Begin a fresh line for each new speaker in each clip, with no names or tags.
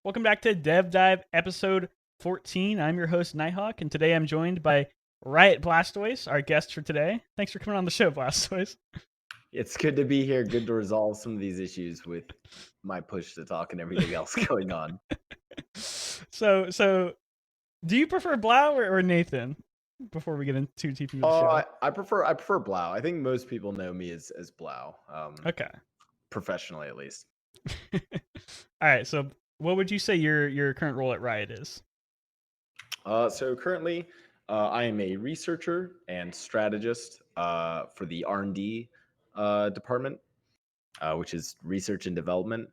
Welcome back to Dev Dive episode 14. I'm your host, Nighthawk, and today I'm joined by Riot Blaustoise, our guest for today. Thanks for coming on the show, Blaustoise.
It's good to be here. Good to resolve some of these issues with my push to talk and everything else going on.
So, do you prefer Blau or Nathan? Before we get too deep into the show.
I prefer Blau. I think most people know me as Blau.
Okay.
Professionally at least.
All right. So, what would you say your current role at Riot is?
So currently, I am a researcher and strategist for the R&D department, which is research and development.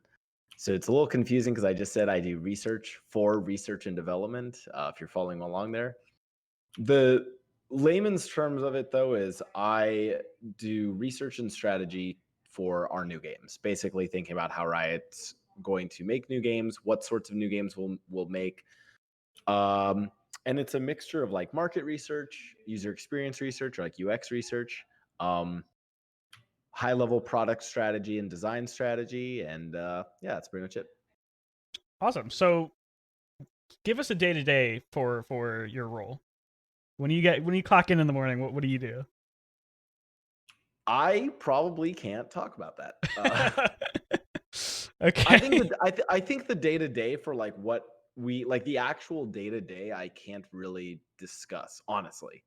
So it's a little confusing because I just said I do research for research and development. If you're following along there, the layman's terms of it though is I do research and strategy for our new games. Basically, thinking about how Riot's going to make new games, what sorts of new games we'll make. And it's a mixture of like market research, user experience research, or like UX research, um, high level product strategy and design strategy, and yeah, that's pretty much it.
Awesome. So, give us a day to day for your role. When you clock in the morning, what do you do?
I probably can't talk about that.
Okay.
I think the day to day for like what we like the actual day to day I can't really discuss honestly,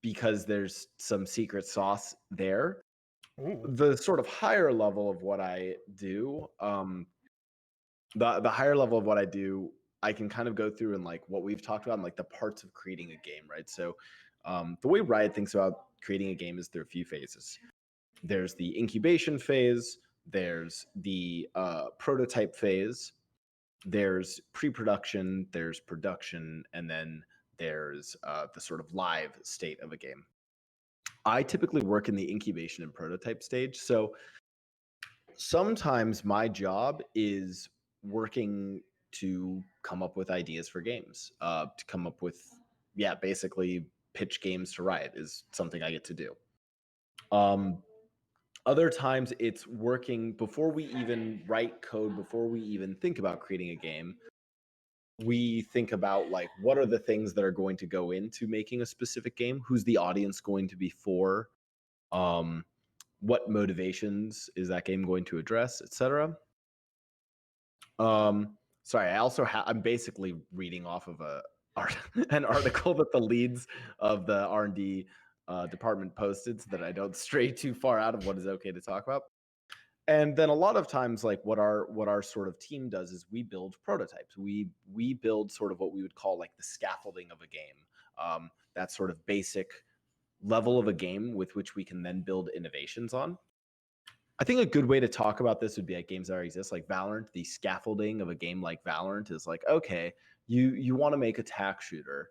because there's some secret sauce there.
Ooh.
The sort of higher level of what I do, the higher level of what I do, I can kind of go through and like what we've talked about and like the parts of creating a game, right? So, the way Riot thinks about creating a game is through a few phases. There's the incubation phase, there's the prototype phase, there's pre-production, there's production, and then there's the sort of live state of a game. I typically work in the incubation and prototype stage. So sometimes my job is working to come up with ideas for games, to come up with, yeah, basically pitch games to Riot is something I get to do. Um, Other times it's working before we even write code, before we even think about creating a game. We think about like what are the things that are going to go into making a specific game? Who's the audience going to be for? Um, what motivations is that game going to address, etc. Sorry, I'm basically reading off of an article that the leads of the R&D department posted so that I don't stray too far out of what is okay to talk about. And then a lot of times like what our sort of team does is we build prototypes. We build sort of what we would call like the scaffolding of a game. That sort of basic level of a game with which we can then build innovations on. I think a good way to talk about this would be like games that already exist, like Valorant. The scaffolding of a game like Valorant is like, okay, you want to make a tack shooter.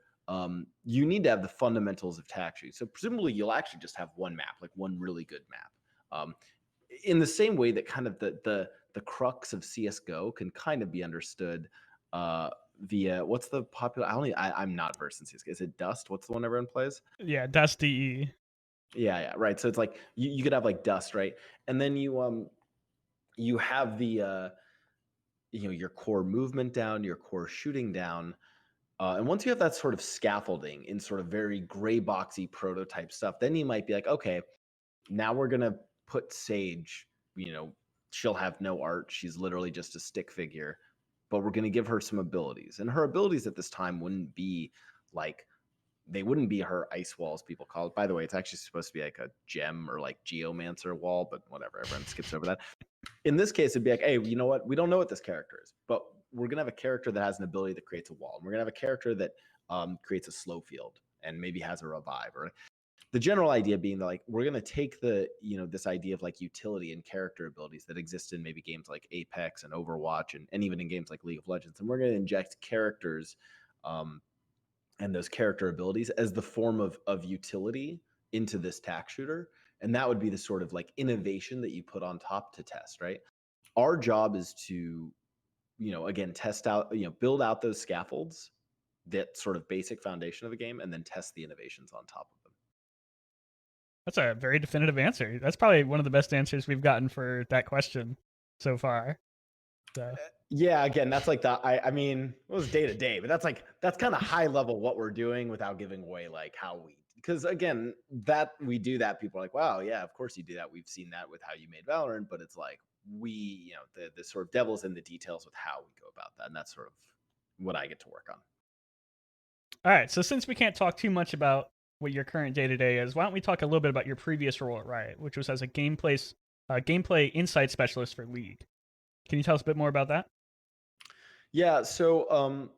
You need to have the fundamentals of tack shooting. So presumably you'll actually just have one map, like one really good map. In the same way that kind of the crux of CS:GO can kind of be understood via what's the popular? I'm not versed in CS:GO. Is it Dust? What's the one everyone plays?
Yeah, Dusty.
Yeah, right. So it's like you could have like Dust, right? And then you have the your core movement down, your core shooting down. And once you have that sort of scaffolding in sort of very gray boxy prototype stuff, then you might be like, okay, now we're gonna put Sage, she'll have no art. She's literally just a stick figure, but we're gonna give her some abilities. And her abilities at this time wouldn't be like they wouldn't be her ice walls, people call it. By the way, it's actually supposed to be like a gem or like geomancer wall, but whatever, everyone skips over that. In this case, it'd be like, hey, you know what? We don't know what this character is, but we're gonna have a character that has an ability that creates a wall. And we're gonna have a character that creates a slow field and maybe has a revive. Or the general idea being that like we're gonna take this idea of like utility and character abilities that exist in maybe games like Apex and Overwatch and even in games like League of Legends, and we're gonna inject characters um, and those character abilities as the form of utility into this tack shooter. And that would be the sort of like innovation that you put on top to test, right? Our job is to, again, test out, build out those scaffolds, that sort of basic foundation of a game, and then test the innovations on top of them.
That's a very definitive answer. That's probably one of the best answers we've gotten for that question so far. So
Yeah, again, that's like I mean, it was day to day, but that's kind of high level what we're doing without giving away like how we, because again, that we do that, people are like, wow, yeah, of course you do that. We've seen that with how you made Valorant, but it's like the sort of devil's in the details with how we go about that, and that's sort of what I get to work on.
all right, so since we can't talk too much about what your current day to day is, why don't we talk a little bit about your previous role at Riot, which was as a gameplay insight specialist for League. Can you tell us a bit more about that?
Yeah, so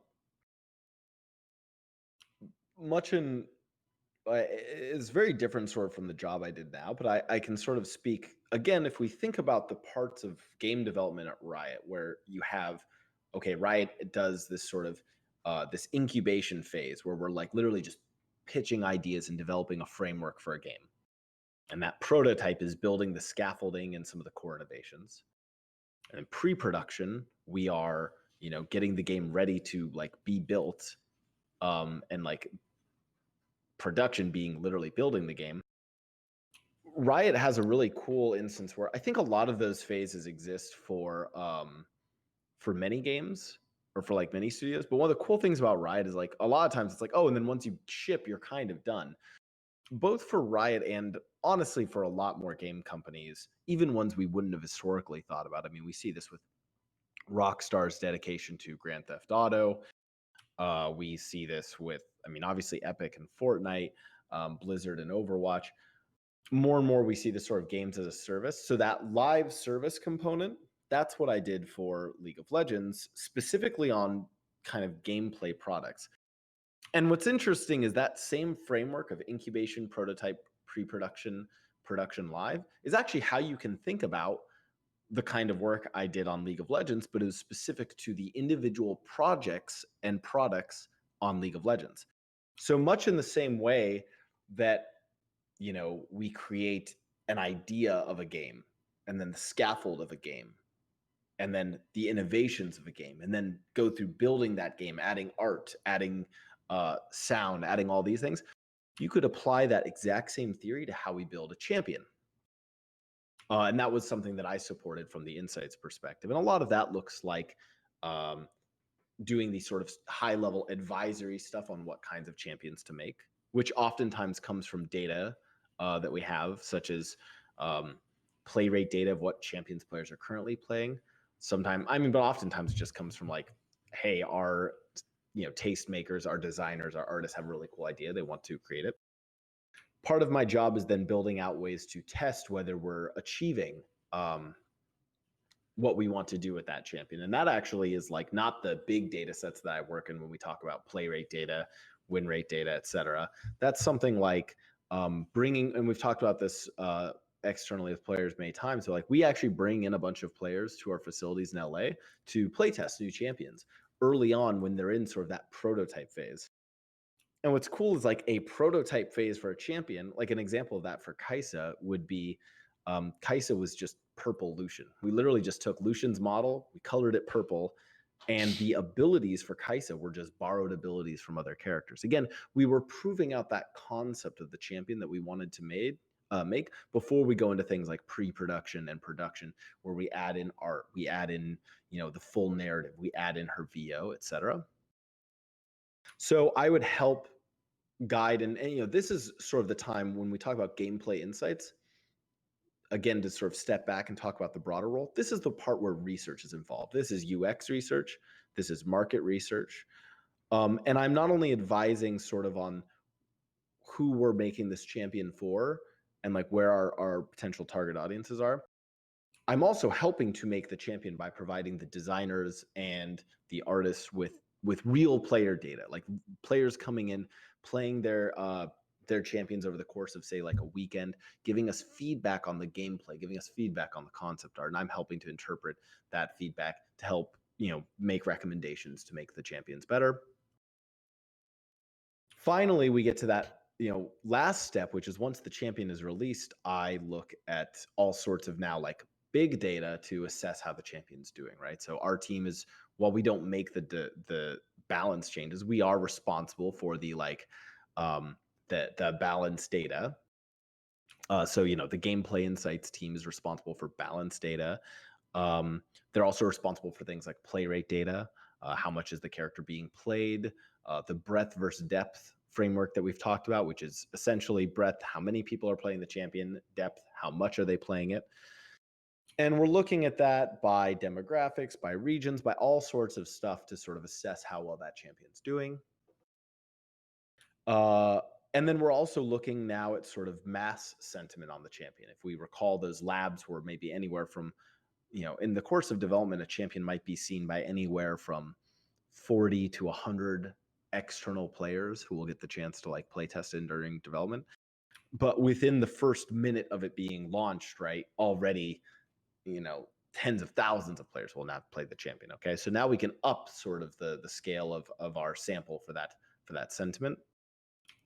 much in it's very different sort of from the job I did now, but I can sort of speak again. If we think about the parts of game development at Riot, where you have, okay, Riot does this sort of this incubation phase where we're like literally just pitching ideas and developing a framework for a game, and that prototype is building the scaffolding and some of the core innovations. And in pre-production, we are getting the game ready to like be built, and like production being literally building the game. Riot has a really cool instance where I think a lot of those phases exist for many games or for like many studios. But one of the cool things about Riot is like a lot of times it's like, oh, and then once you ship, you're kind of done. Both for Riot and honestly for a lot more game companies, even ones we wouldn't have historically thought about. I mean, we see this with Rockstar's dedication to Grand Theft Auto. We see this with, I mean, obviously Epic and Fortnite, Blizzard and Overwatch. More and more we see this sort of games as a service. So that live service component, that's what I did for League of Legends, specifically on kind of gameplay products. And what's interesting is that same framework of incubation, prototype, pre-production, production live is actually how you can think about the kind of work I did on League of Legends, but it was specific to the individual projects and products on League of Legends. So much in the same way that we create an idea of a game and then the scaffold of a game and then the innovations of a game and then go through building that game, adding art, adding sound, adding all these things. You could apply that exact same theory to how we build a champion. And that was something that I supported from the insights perspective. And a lot of that looks like um, doing these sort of high level advisory stuff on what kinds of champions to make, which oftentimes comes from data that we have, such as play rate data of what champions players are currently playing. Sometimes, I mean, but oftentimes it just comes from like, hey, our taste makers, our designers, our artists have a really cool idea. They want to create it. Part of my job is then building out ways to test whether we're achieving what we want to do with that champion. And that actually is like not the big data sets that I work in when we talk about play rate data, win rate data, et cetera. That's something like bringing, and we've talked about this externally with players many times. So like we actually bring in a bunch of players to our facilities in LA to play test new champions early on when they're in sort of that prototype phase. And what's cool is like a prototype phase for a champion, like an example of that for Kaisa would be Kaisa was just purple Lucian. We literally just took Lucian's model, we colored it purple, and the abilities for Kaisa were just borrowed abilities from other characters. Again, we were proving out that concept of the champion that we wanted to make before we go into things like pre-production and production, where we add in art, we add in the full narrative, we add in her VO, etc. So I would help guide and this is sort of the time when we talk about gameplay insights, again, to sort of step back and talk about the broader role. This is the part where research is involved. This is UX research, this is market research, and I'm not only advising sort of on who we're making this champion for and like where our potential target audiences are. I'm also helping to make the champion by providing the designers and the artists with real player data, like players coming in, playing their champions over the course of say like a weekend, giving us feedback on the gameplay, giving us feedback on the concept art, and I'm helping to interpret that feedback to help make recommendations to make the champions better. Finally, we get to that last step, which is once the champion is released, I look at all sorts of now like big data to assess how the champion's doing, right? So our team is, while we don't make the balance changes, we are responsible for the like the balance data. So the gameplay insights team is responsible for balance data. They're also responsible for things like play rate data, how much is the character being played, the breadth versus depth framework that we've talked about, which is essentially breadth, how many people are playing the champion, depth, how much are they playing it. And we're looking at that by demographics, by regions, by all sorts of stuff to sort of assess how well that champion's doing. Uh, and then we're also looking now at sort of mass sentiment on the champion. If we recall, those labs were maybe anywhere from, in the course of development, a champion might be seen by anywhere from 40 to 100 external players who will get the chance to like play test it during development. But within the first minute of it being launched, right, already, tens of thousands of players will now play the champion. Okay. So now we can up sort of the scale of our sample for that sentiment.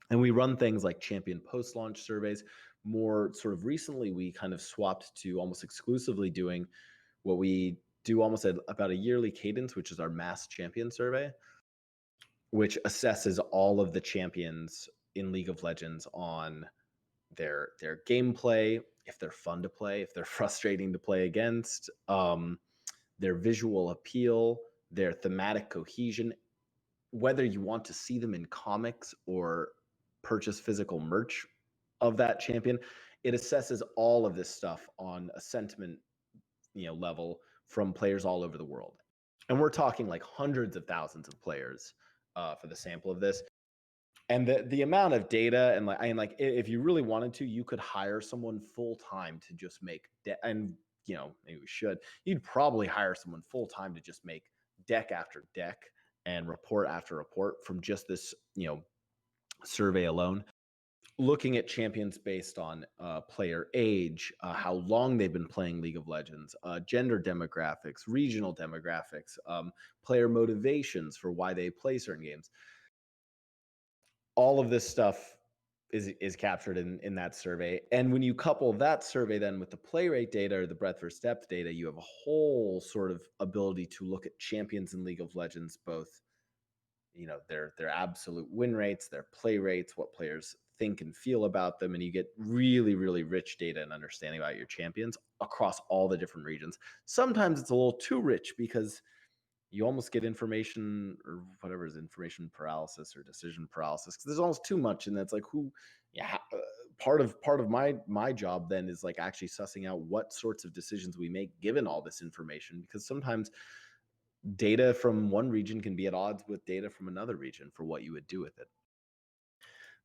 And we run things like champion post-launch surveys. More sort of recently, we kind of swapped to almost exclusively doing what we do almost at about a yearly cadence, which is our mass champion survey, which assesses all of the champions in League of Legends on their gameplay, if they're fun to play, if they're frustrating to play against, their visual appeal, their thematic cohesion, whether you want to see them in comics or purchase physical merch of that champion. It assesses all of this stuff on a sentiment, level from players all over the world. And we're talking like hundreds of thousands of players for the sample of this. And the amount of data and if you really wanted to, you could hire someone full time to just make and maybe we should. You'd probably hire someone full time to just make deck after deck and report after report from just this survey alone, looking at champions based on player age, how long they've been playing League of Legends, gender demographics, regional demographics, player motivations for why they play certain games. All of this stuff is captured in that survey. And when you couple that survey then with the play rate data or the breadth versus depth data, you have a whole sort of ability to look at champions in League of Legends, both their absolute win rates, their play rates, what players think and feel about them, and you get really, really rich data and understanding about your champions across all the different regions. Sometimes it's a little too rich because you almost get information or whatever is information paralysis or decision paralysis because there's almost too much, and that's like part of my job then is like actually sussing out what sorts of decisions we make given all this information, because sometimes data from one region can be at odds with data from another region for what you would do with it.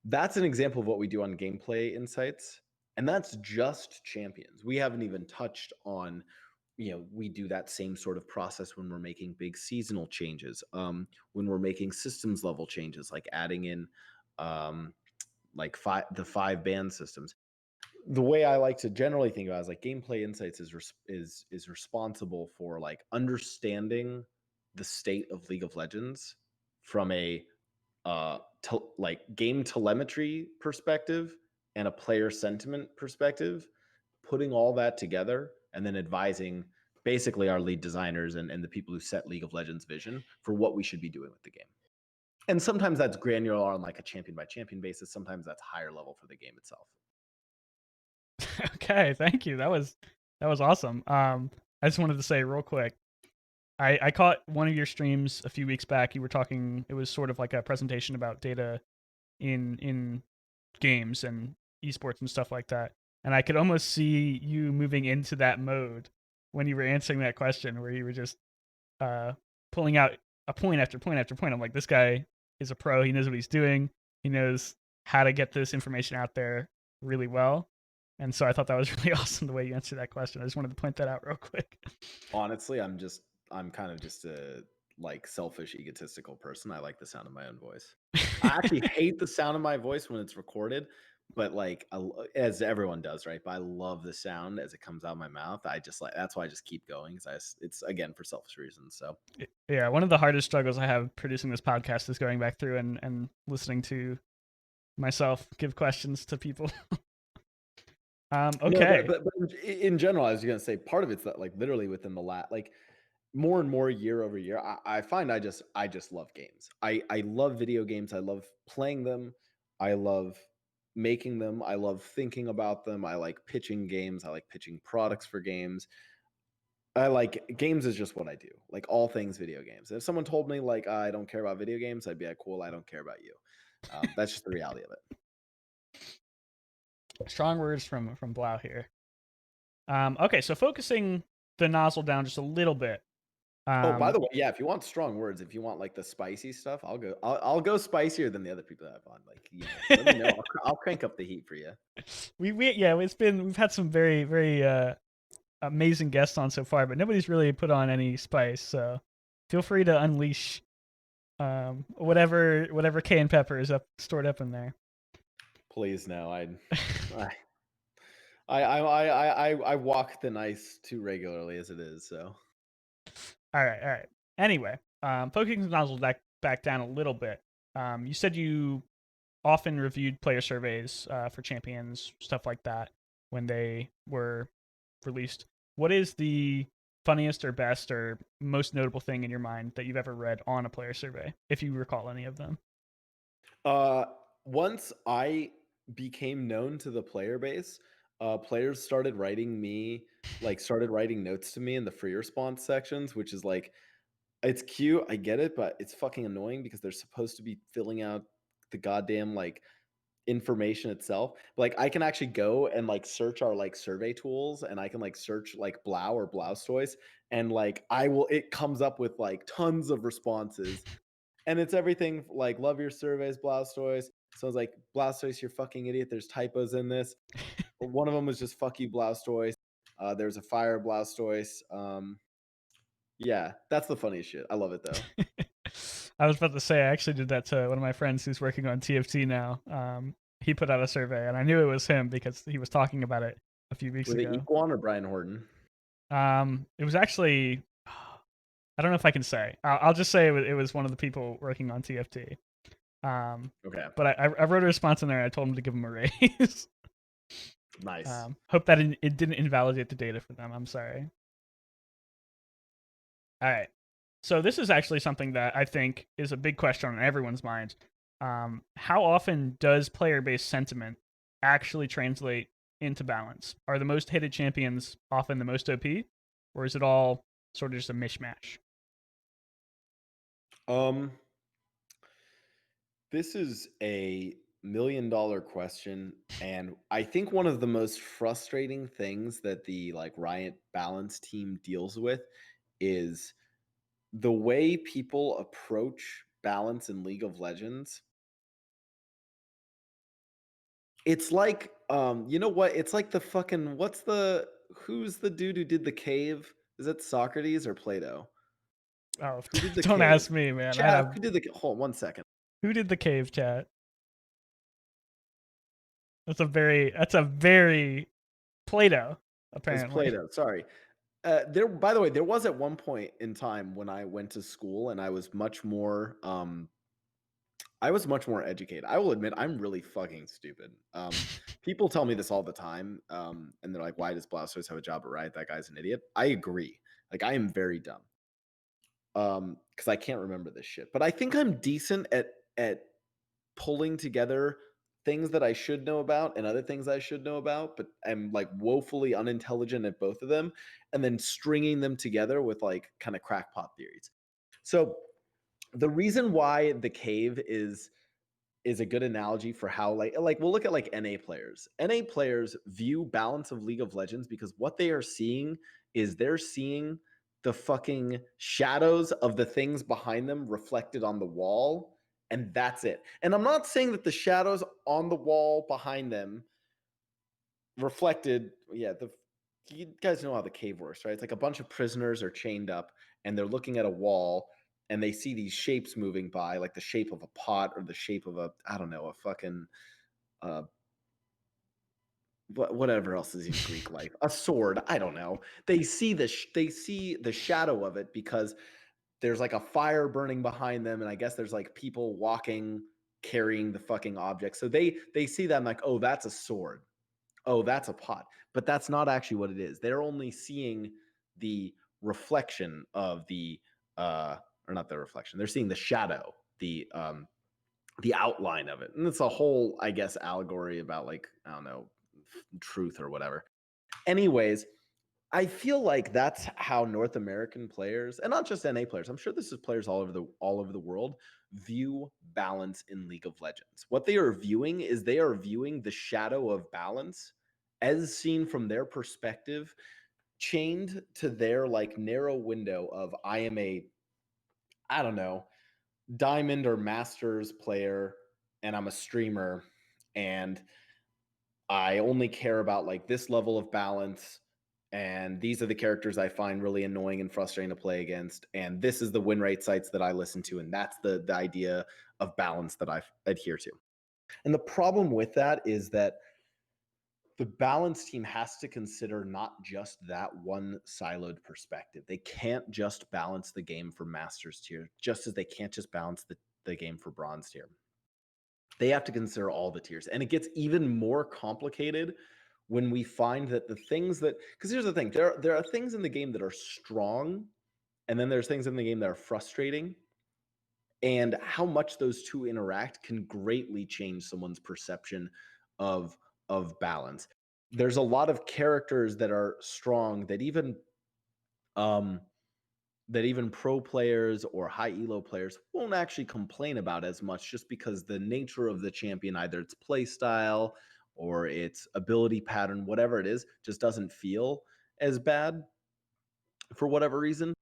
That's an example of what we do on gameplay insights. And that's just champions. We haven't even touched on, we do that same sort of process when we're making big seasonal changes, when we're making systems level changes, like adding in like the 5 band systems. The way I like to generally think about it is like gameplay insights is responsible for like understanding the state of League of Legends from a like game telemetry perspective and a player sentiment perspective, putting all that together and then advising basically our lead designers and the people who set League of Legends vision for what we should be doing with the game. And sometimes that's granular on like a champion by champion basis. Sometimes that's higher level for the game itself.
Okay, thank you. That was awesome. I just wanted to say real quick, I caught one of your streams a few weeks back. You were talking. It was sort of like a presentation about data in games and esports and stuff like that. And I could almost see you moving into that mode when you were answering that question, where you were just uh, pulling out a point after point after point. I'm like, this guy is a pro. He knows what he's doing. He knows how to get this information out there really well. And so I thought that was really awesome the way you answered that question. I just wanted to point that out real quick.
Honestly, I'm kind of just a like selfish, egotistical person. I like the sound of my own voice. I actually hate the sound of my voice when it's recorded, but like as everyone does, right? But I love the sound as it comes out of my mouth. I just like that's why I just keep going because it's again for selfish reasons. So
Yeah, one of the hardest struggles I have producing this podcast is going back through and listening to myself give questions to people.
no, but,
Okay.
but but in general, I was gonna say part of it's that like literally within the like more and more year over year, I find I just love games. I love video games. I love playing them. I love making them. I love thinking about them. I like pitching games. I like pitching products for games. I like games is just what I do. Like all things video games. If someone told me like I don't care about video games, I'd be like, cool, I don't care about you. That's just the reality of it.
Strong words from Blau here. Okay, so focusing the nozzle down just a little bit.
Oh, by
Um,
the way, yeah, if you want strong words, if you want like the spicy stuff, I'll go spicier than the other people that I've on. Like, let me know. I'll crank up the heat for you.
we yeah, we've had some very amazing guests on so far, but nobody's really put on any spice. So feel free to unleash whatever cayenne pepper is up stored up in there.
Please no. I walk the nice too regularly as it is, so.
All right. Anyway, poking the nozzle back down a little bit. You said you often reviewed player surveys for champions, stuff like that, when they were released. What is the funniest or best or most notable thing in your mind that you've ever read on a player survey, if you recall any of them?
Uh, Once I became known to the player base, players started writing notes to me in the free response sections, which is like, it's cute, I get it, but it's fucking annoying because they're supposed to be filling out the goddamn like information itself. Like I can actually go and like search our like survey tools and I can like search like Blau or Blaustoise and like it comes up with like tons of responses and it's everything like love your surveys, Blaustoise. So I was like, Blaustoise, you're fucking idiot. There's typos in this. One of them was just fuck you, Blaustoise. There's a fire Blaustoise. Yeah, that's the funniest shit. I love it though.
I was about to say I actually did that to one of my friends who's working on TFT now. He put out a survey, and I knew it was him because he was talking about it a few weeks
Were they
ago.
Equan or Brian Horton?
It was actually I don't know if I can say. I'll just say it was one of the people working on TFT.
Okay,
But I wrote a response in there. And I told him to give him a raise.
nice.
Hope that it didn't invalidate the data for them. I'm sorry. All right. So this is actually something that I think is a big question on everyone's mind. How often does player-based sentiment actually translate into balance? Are the most hated champions often the most OP, or is it all sort of just a mishmash?
Um, this is a $1 million question, and I think one of the most frustrating things that the like Riot Balance team deals with is the way people approach balance in League of Legends. It's like, you know what? It's like the fucking who's the dude who did the cave? Is it Socrates or Plato?
Oh,
Who did the
don't
cave?
ask me, man.
Chat, who did the hold on 1 second.
Who did the cave chat? That's a very Plato
It's
apparently.
Plato. Sorry. There. By the way, there was at one point in time when I went to school and I was much more educated. I will admit I'm really fucking stupid. People tell me this all the time, and they're like, "Why does Blastoise have a job at Riot? That guy's an idiot." I agree. Like I am very dumb. Because I can't remember this shit. But I think I'm decent at pulling together things that I should know about and other things I should know about, but I'm like woefully unintelligent at both of them, and then stringing them together with like kind of crackpot theories. So the reason why the cave is a good analogy for how like we'll look at like NA players. NA players view balance of League of Legends because what they are seeing is they're seeing the fucking shadows of the things behind them reflected on the wall and that's it. And I'm not saying that the shadows on the wall behind them reflected the you guys know how the cave works, right? It's like a bunch of prisoners are chained up and they're looking at a wall and they see these shapes moving by, like the shape of a pot or the shape of I don't know, a fucking uh whatever else is in Greek life, a sword. I don't know. They see the shadow of it because there's like a fire burning behind them, and I guess there's like people walking carrying the fucking object. So they see that and like, oh, that's a sword. Oh, that's a pot. But that's not actually what it is. They're only seeing the reflection of or not the reflection. They're seeing the shadow, the outline of it. And it's a whole, I guess, allegory about like, I don't know, truth or whatever. Anyways, I feel like that's how North American players, and not just NA players, I'm sure this is players all over the world, view balance in League of Legends. What they are viewing is they are viewing the shadow of balance as seen from their perspective, chained to their like narrow window of I am a, I don't know, diamond or masters player, and I'm a streamer, and I only care about like this level of balance. And these are the characters I find really annoying and frustrating to play against. And this is the win rate sites that I listen to. And that's the idea of balance that I adhere to. And the problem with that is that the balance team has to consider not just that one siloed perspective. They can't just balance the game for masters tier, just as they can't just balance the game for bronze tier. They have to consider all the tiers. And it gets even more complicated when we find that the things that, because here's the thing, there are things in the game that are strong, and then there's things in the game that are frustrating. And how much those two interact can greatly change someone's perception of balance. There's a lot of characters that are strong um that even pro players or high elo players won't actually complain about as much, just because the nature of the champion, either its play style or its ability pattern, whatever it is, just doesn't feel as bad for whatever reason.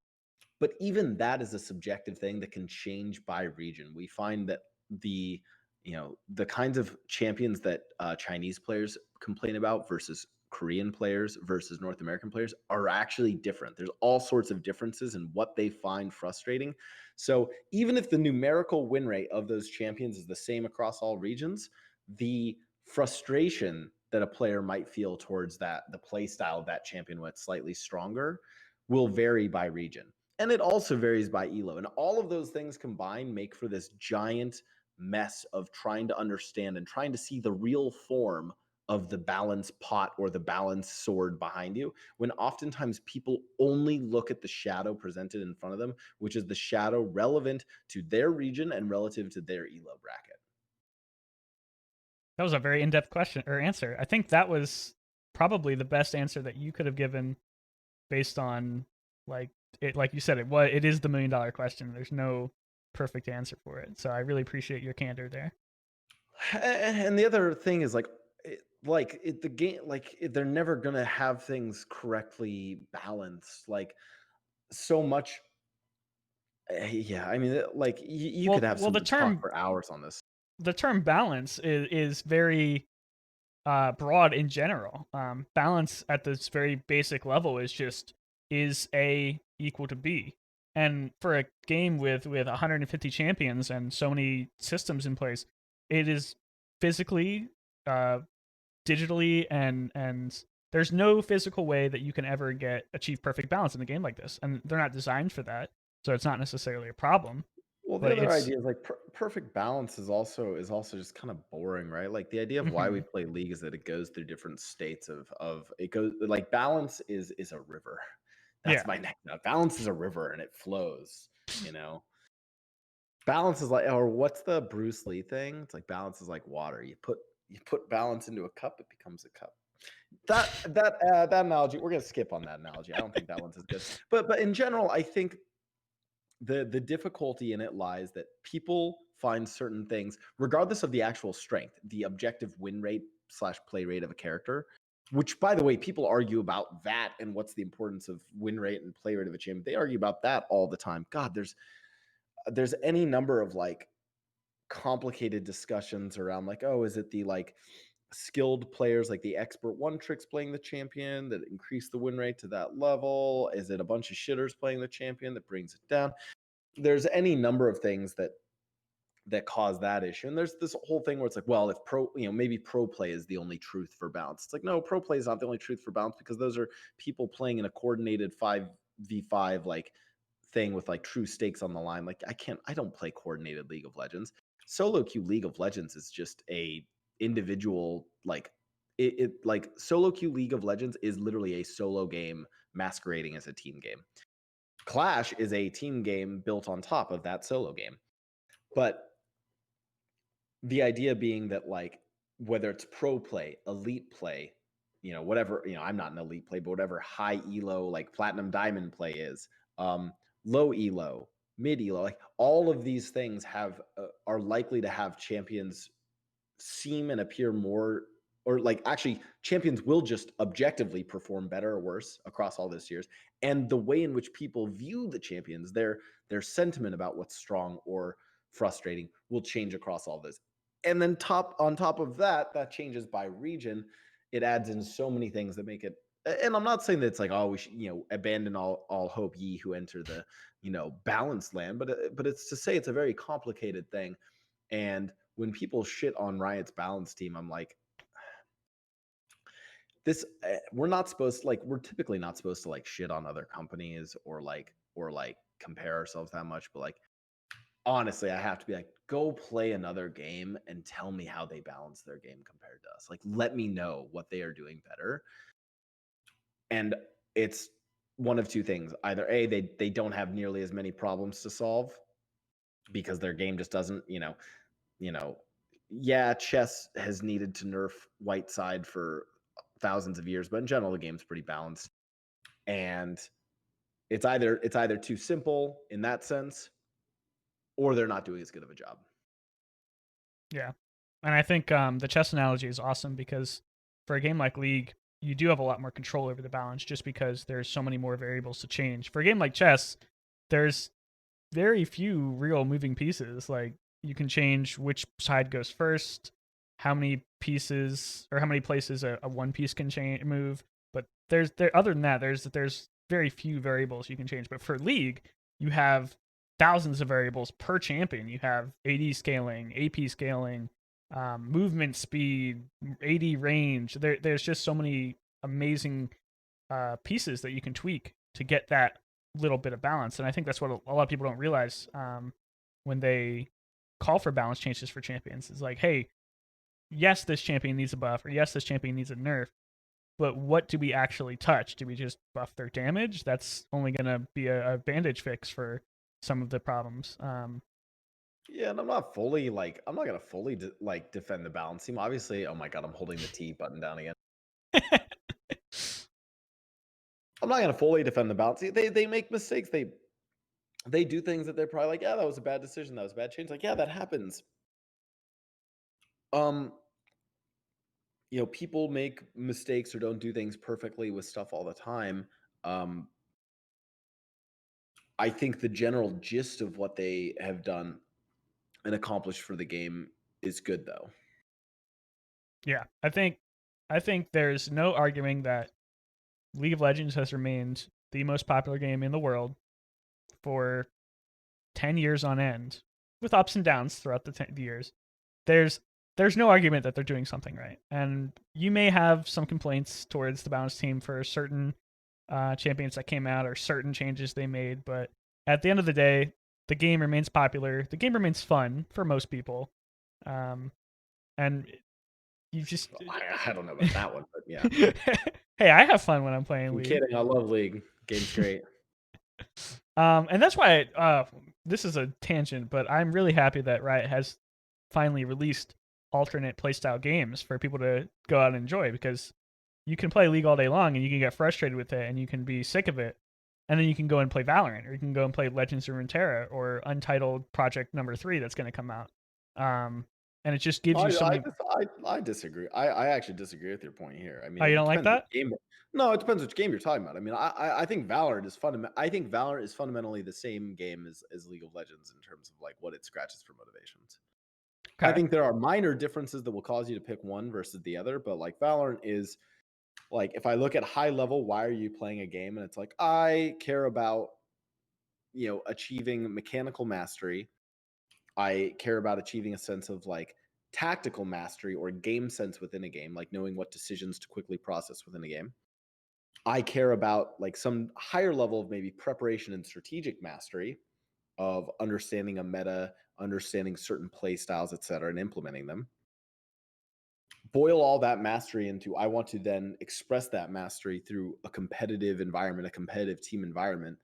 But even that is a subjective thing that can change by region. We find that the the kinds of champions that Chinese players complain about versus Korean players versus North American players are actually different. There's all sorts of differences in what they find frustrating. So even if the numerical win rate of those champions is the same across all regions, the frustration that a player might feel towards the play style of that champion when it's slightly stronger will vary by region. And it also varies by elo. And all of those things combined make for this giant mess of trying to understand and trying to see the real form of the balance pot or the balance sword behind you, when oftentimes people only look at the shadow presented in front of them, which is the shadow relevant to their region and relative to their elo bracket.
That was a very in-depth question or answer. I think that was probably the best answer that you could have given based on like it. Like you said, it is the $1 million question. There's no perfect answer for it. So I really appreciate your candor there.
And the other thing is the game, they're never gonna have things correctly balanced. Like so much. Yeah, I mean, you could have
Well,
someone talk for hours on this.
the term balance is very broad in general. Balance at this very basic level is just is A equal to B, and for a game with 150 champions and so many systems in place, it is physically, uh, digitally, and there's no physical way that you can ever achieve perfect balance in a game like this, and they're not designed for that, so it's not necessarily a problem.
Well, the
But
other
it's
idea is perfect balance is also just kind of boring, right? Like the idea of why we
mhm.
play League is that it goes through different states of it goes like balance is a river. That's
Yeah.
my next note. Balance is a river and it flows, you know. Balance is like, or what's the Bruce Lee thing? It's like balance is like water. You put balance into a cup, it becomes a cup. That analogy, we're gonna skip on that analogy. I don't think that one's as good. But in general, I think the difficulty in it lies that people find certain things, regardless of the actual strength, the objective win rate slash play rate of a character. Which, by the way, people argue about that and what's the importance of win rate and play rate of a champion. They argue about that all the time. God, there's any number of like complicated discussions around like, oh, is it the like skilled players like the expert one tricks playing the champion that increase the win rate to that level? Is it a bunch of shitters playing the champion that brings it down? There's any number of things that cause that issue. And there's this whole thing where it's like, well, if maybe pro play is the only truth for balance. It's like, no, pro play is not the only truth for balance, because those are people playing in a coordinated 5v5 like thing with like true stakes on the line. Like I don't play coordinated League of Legends. Solo queue League of Legends is just a individual like solo queue League of Legends is literally a solo game masquerading as a team game. Clash is a team game built on top of that solo game. But the idea being that like whether it's pro play, elite play, whatever, I'm not an elite play, but whatever high elo, like platinum diamond play is, low elo, mid elo, like all of these things are likely to have champions seem and appear more, or like actually champions will just objectively perform better or worse across all those years, and the way in which people view the champions, their sentiment about what's strong or frustrating will change across all this. And then top of that changes by region. It adds in so many things that make it, and I'm not saying that it's like, oh, we should, abandon all hope, ye who enter the, balanced land, but it's to say it's a very complicated thing. And when people shit on Riot's balance team, I'm like, we're not supposed to, like, we're typically not supposed to like shit on other companies or compare ourselves that much, but like honestly, I have to be like, go play another game and tell me how they balance their game compared to us. Like, let me know what they are doing better. And it's one of two things: either A, they don't have nearly as many problems to solve because their game just doesn't, you know, yeah, chess has needed to nerf white side for thousands of years, but in general, the game's pretty balanced. And it's either too simple in that sense, or they're not doing as good of a job.
Yeah. And I think the chess analogy is awesome because for a game like League, you do have a lot more control over the balance just because there's so many more variables to change. For a game like chess, there's very few real moving pieces. Like you can change which side goes first, how many pieces or how many places a one piece can move. But other than that, there's very few variables you can change. But for League, you have thousands of variables per champion. You have AD scaling, AP scaling, movement speed, AD range. There's just so many amazing pieces that you can tweak to get that little bit of balance. And I think that's what a lot of people don't realize when they call for balance changes for champions. It's like, hey, yes, this champion needs a buff, or yes, this champion needs a nerf. But what do we actually touch? Do we just buff their damage? That's only going to be a bandage fix for some of the problems.
Yeah, and I'm not gonna fully defend the balance team. Obviously, oh my god, I'm holding the T button down again. I'm not gonna fully defend the balance team. They make mistakes. They do things that they're probably like, yeah, that was a bad decision. That was a bad change. Like, yeah, that happens. Um, people make mistakes or don't do things perfectly with stuff all the time. Um, I think the general gist of what they have done and accomplished for the game is good, though.
Yeah, I think there's no arguing that League of Legends has remained the most popular game in the world for 10 years on end, with ups and downs throughout the years. There's there's no argument that they're doing something right. And you may have some complaints towards the balance team for certain champions that came out or certain changes they made, but at the end of the day, the game remains popular. The game remains fun for most people. Um, and you just
I don't know about that one, but yeah.
hey, I have fun when I'm playing
I'm
League.
kidding. I love League. Game's great.
And that's why this is a tangent, but I'm really happy that Riot has finally released alternate playstyle games for people to go out and enjoy, because you can play League all day long and you can get frustrated with it and you can be sick of it, and then you can go and play Valorant, or you can go and play Legends of Runeterra or Untitled Project Number 3 that's going to come out. And it just gives you so many.
I disagree. I actually disagree with your point here. I mean,
Oh, you
it
don't like
depends which
that?
game. No, it depends which game you're talking about. I mean, I think Valorant is I think Valorant is fundamentally the same game as League of Legends in terms of like what it scratches for motivations. I
Okay.
think there are minor differences that will cause you to pick one versus the other, but like Valorant is like, if I look at high level, why are you playing a game? And it's like, I care about, achieving mechanical mastery. I care about achieving a sense of like tactical mastery or game sense within a game, like knowing what decisions to quickly process within a game. I care about like some higher level of maybe preparation and strategic mastery of understanding a meta, understanding certain play styles, et cetera, and implementing them. Boil all that mastery into, I want to then express that mastery through a competitive environment, a competitive team environment,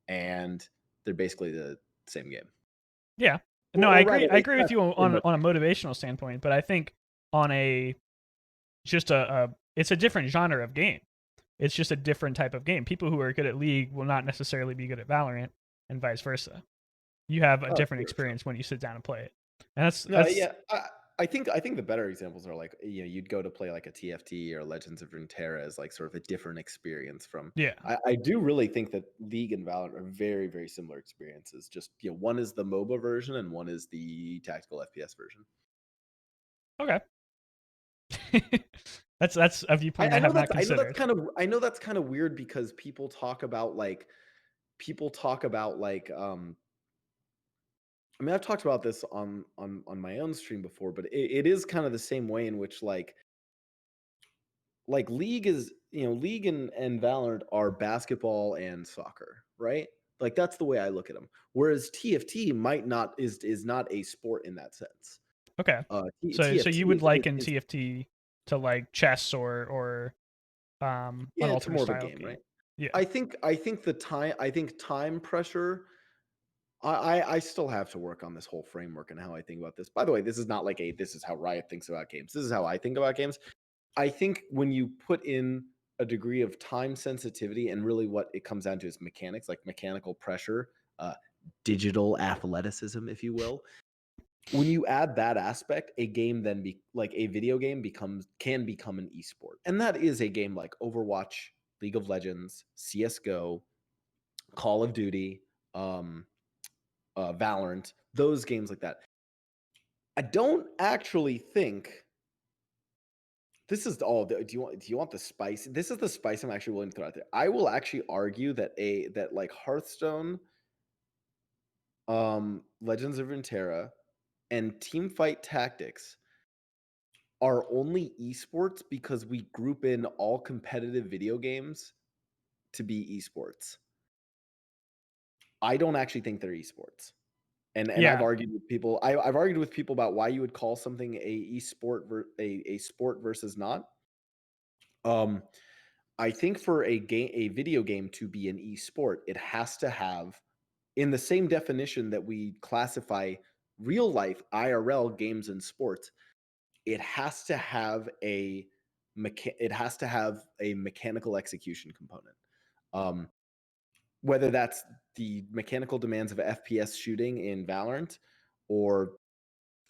and they're basically the same game.
Yeah.
Or,
No, I
or
agree.
rather,
I
they
agree with
scratch
you
the same
on a motivational standpoint, but I think on a just it's a different genre of game. It's just a different type of game. People who are good at League will not necessarily be good at Valorant, and vice versa. You have a
Oh,
different
sure, sure.
experience when you sit down and play it, and that's
No,
that's
yeah, I think the better examples are like, you know, you'd go to play like a TFT or Legends of Runeterra as like sort of a different experience from.
yeah.
I do really think that League and Valorant are very, very similar experiences. Just, you know, one is the MOBA version and one is the tactical FPS version.
Okay. That's a viewpoint I have not
I know that's
considered.
kind of weird because people talk about like I mean, I've talked about this on my own stream before, but it is kind of the same way in which like League is, you know, League and Valorant are basketball and soccer, right? Like that's the way I look at them. Whereas TFT might not is not a sport in that sense.
Okay. So you
TFT
would liken
is
TFT to like chess or an
yeah, it's
alternate
more of a
style of
game,
game.
right?
Yeah.
I think time pressure. I still have to work on this whole framework and how I think about this. By the way, this is not like a this is how Riot thinks about games. This is how I think about games. I think when you put in a degree of time sensitivity and really what it comes down to is mechanics, like mechanical pressure, uh, digital athleticism, if you will. When you add that aspect, a game then like a video game can become an esport, and that is a game like Overwatch, League of Legends, CS:GO, Call of Duty, um, Valorant, those games like that. I don't actually think this is all. Do you want the spice? This is the spice I'm actually willing to throw out there. I will actually argue that that like Hearthstone, Legends of Runeterra, and Teamfight Tactics are only esports because we group in all competitive video games to be esports. I don't actually think they're esports. And I've
Yeah.
argued with people. I've argued with people about why you would call something a sport versus not. Um, I think for a video game to be an e-sport, it has to have in the same definition that we classify real life IRL games and sports, it has to have it has to have a mechanical execution component. Um, whether that's the mechanical demands of FPS shooting in Valorant or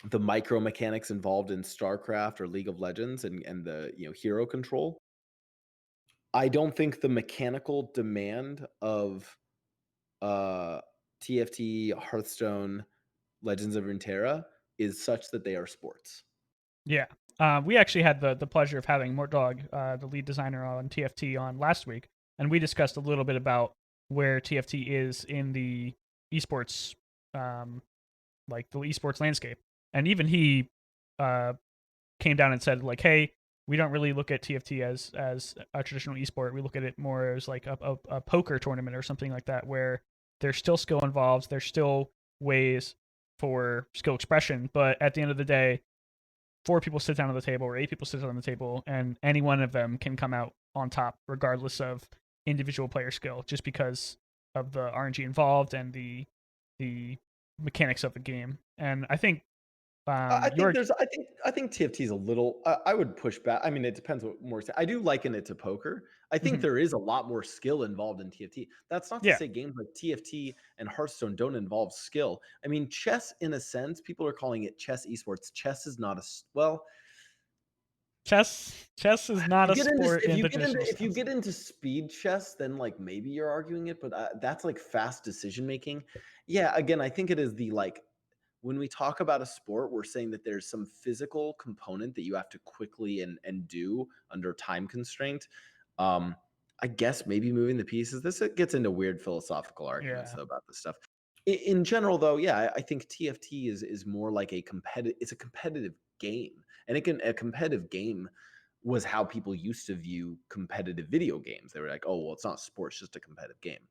the micro mechanics involved in StarCraft or League of Legends and the, you know, hero control. I don't think the mechanical demand of uh, TFT, Hearthstone, Legends of Runeterra is such that they are sports.
Yeah. We actually had the pleasure of having Mortdog, the lead designer on TFT, on last week, and we discussed a little bit about where TFT is in the esports, um, like the esports landscape. And even he uh, came down and said, like, hey, we don't really look at TFT as a traditional esport. We look at it more as like a poker tournament or something like that, where there's still skill involved. There's still ways for skill expression, but at the end of the day, four people sit down at the table or eight people sit down on the table, and any one of them can come out on top, regardless of individual player skill, just because of the RNG involved and the mechanics of the game. And I think your
I think TFT is a little. I would push back. I mean, it depends what more. I do liken it to poker. I think
mhm,
there is a lot more skill involved in TFT. That's not to
yeah,
say games like TFT and Hearthstone don't involve skill. I mean, chess, in a sense, people are calling it chess esports. Chess is not well.
chess is not a sport
If
in
you
the
get into
traditional sense.
speed chess, then like maybe you're arguing it, but that's like fast decision making. Yeah, again, I think it is the like when we talk about a sport, we're saying that there's some physical component that you have to quickly and do under time constraint. Um, I guess maybe moving the pieces. This gets into weird philosophical arguments
Yeah,
though about this stuff. In general, though, yeah, I think TFT is more like a competitive. It's a competitive game, and a competitive game was how people used to view competitive video games. They were like, oh well, it's not sports, just a competitive game.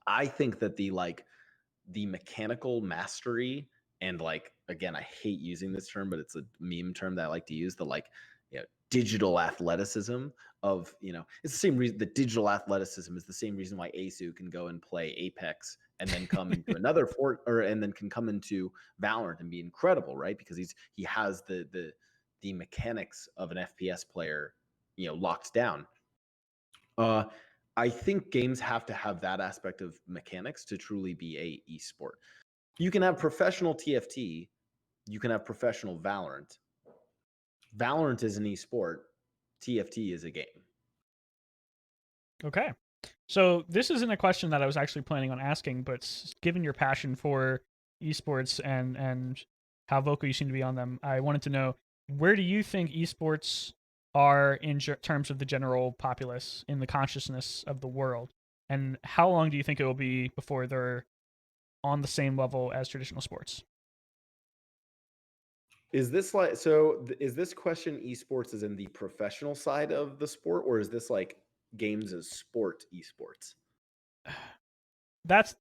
I think that the mechanical mastery and like again I hate using this term but it's a meme term that I like to use the like you know digital athleticism of you know it's the same reason the digital athleticism is the same reason why Asu can go and play Apex and then come into another fort or and then can come into Valorant and be incredible right because he has the mechanics of an FPS player locked down. Uh, I think games have to have that aspect of mechanics to truly be a esport. You can have professional TFT, you can have professional Valorant. Valorant is an esport, TFT is a game.
Okay. So this isn't a question that I was actually planning on asking, but given your passion for esports and how vocal you seem to be on them, I wanted to know, where do you think esports are in terms of the general populace in the consciousness of the world, and how long do you think it will be before they're on the same level as traditional sports?
Is this is this question esports is in the professional side of the sport, or is this like games as sport esports?
That's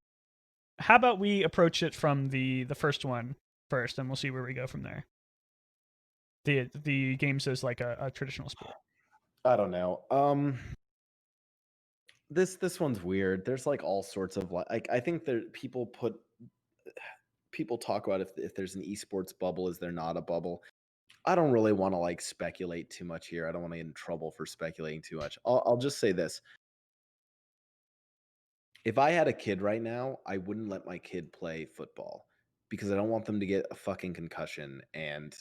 How about we approach it from the first one first, and we'll see where we go from there. The games as like a traditional sport.
I don't know. This one's weird. There's like all sorts of like I think there people talk about if there's an esports bubble, is there not a bubble? I don't really want to like speculate too much here. I don't want to get in trouble for speculating too much. I'll just say this. If I had a kid right now, I wouldn't let my kid play football because I don't want them to get a fucking concussion, and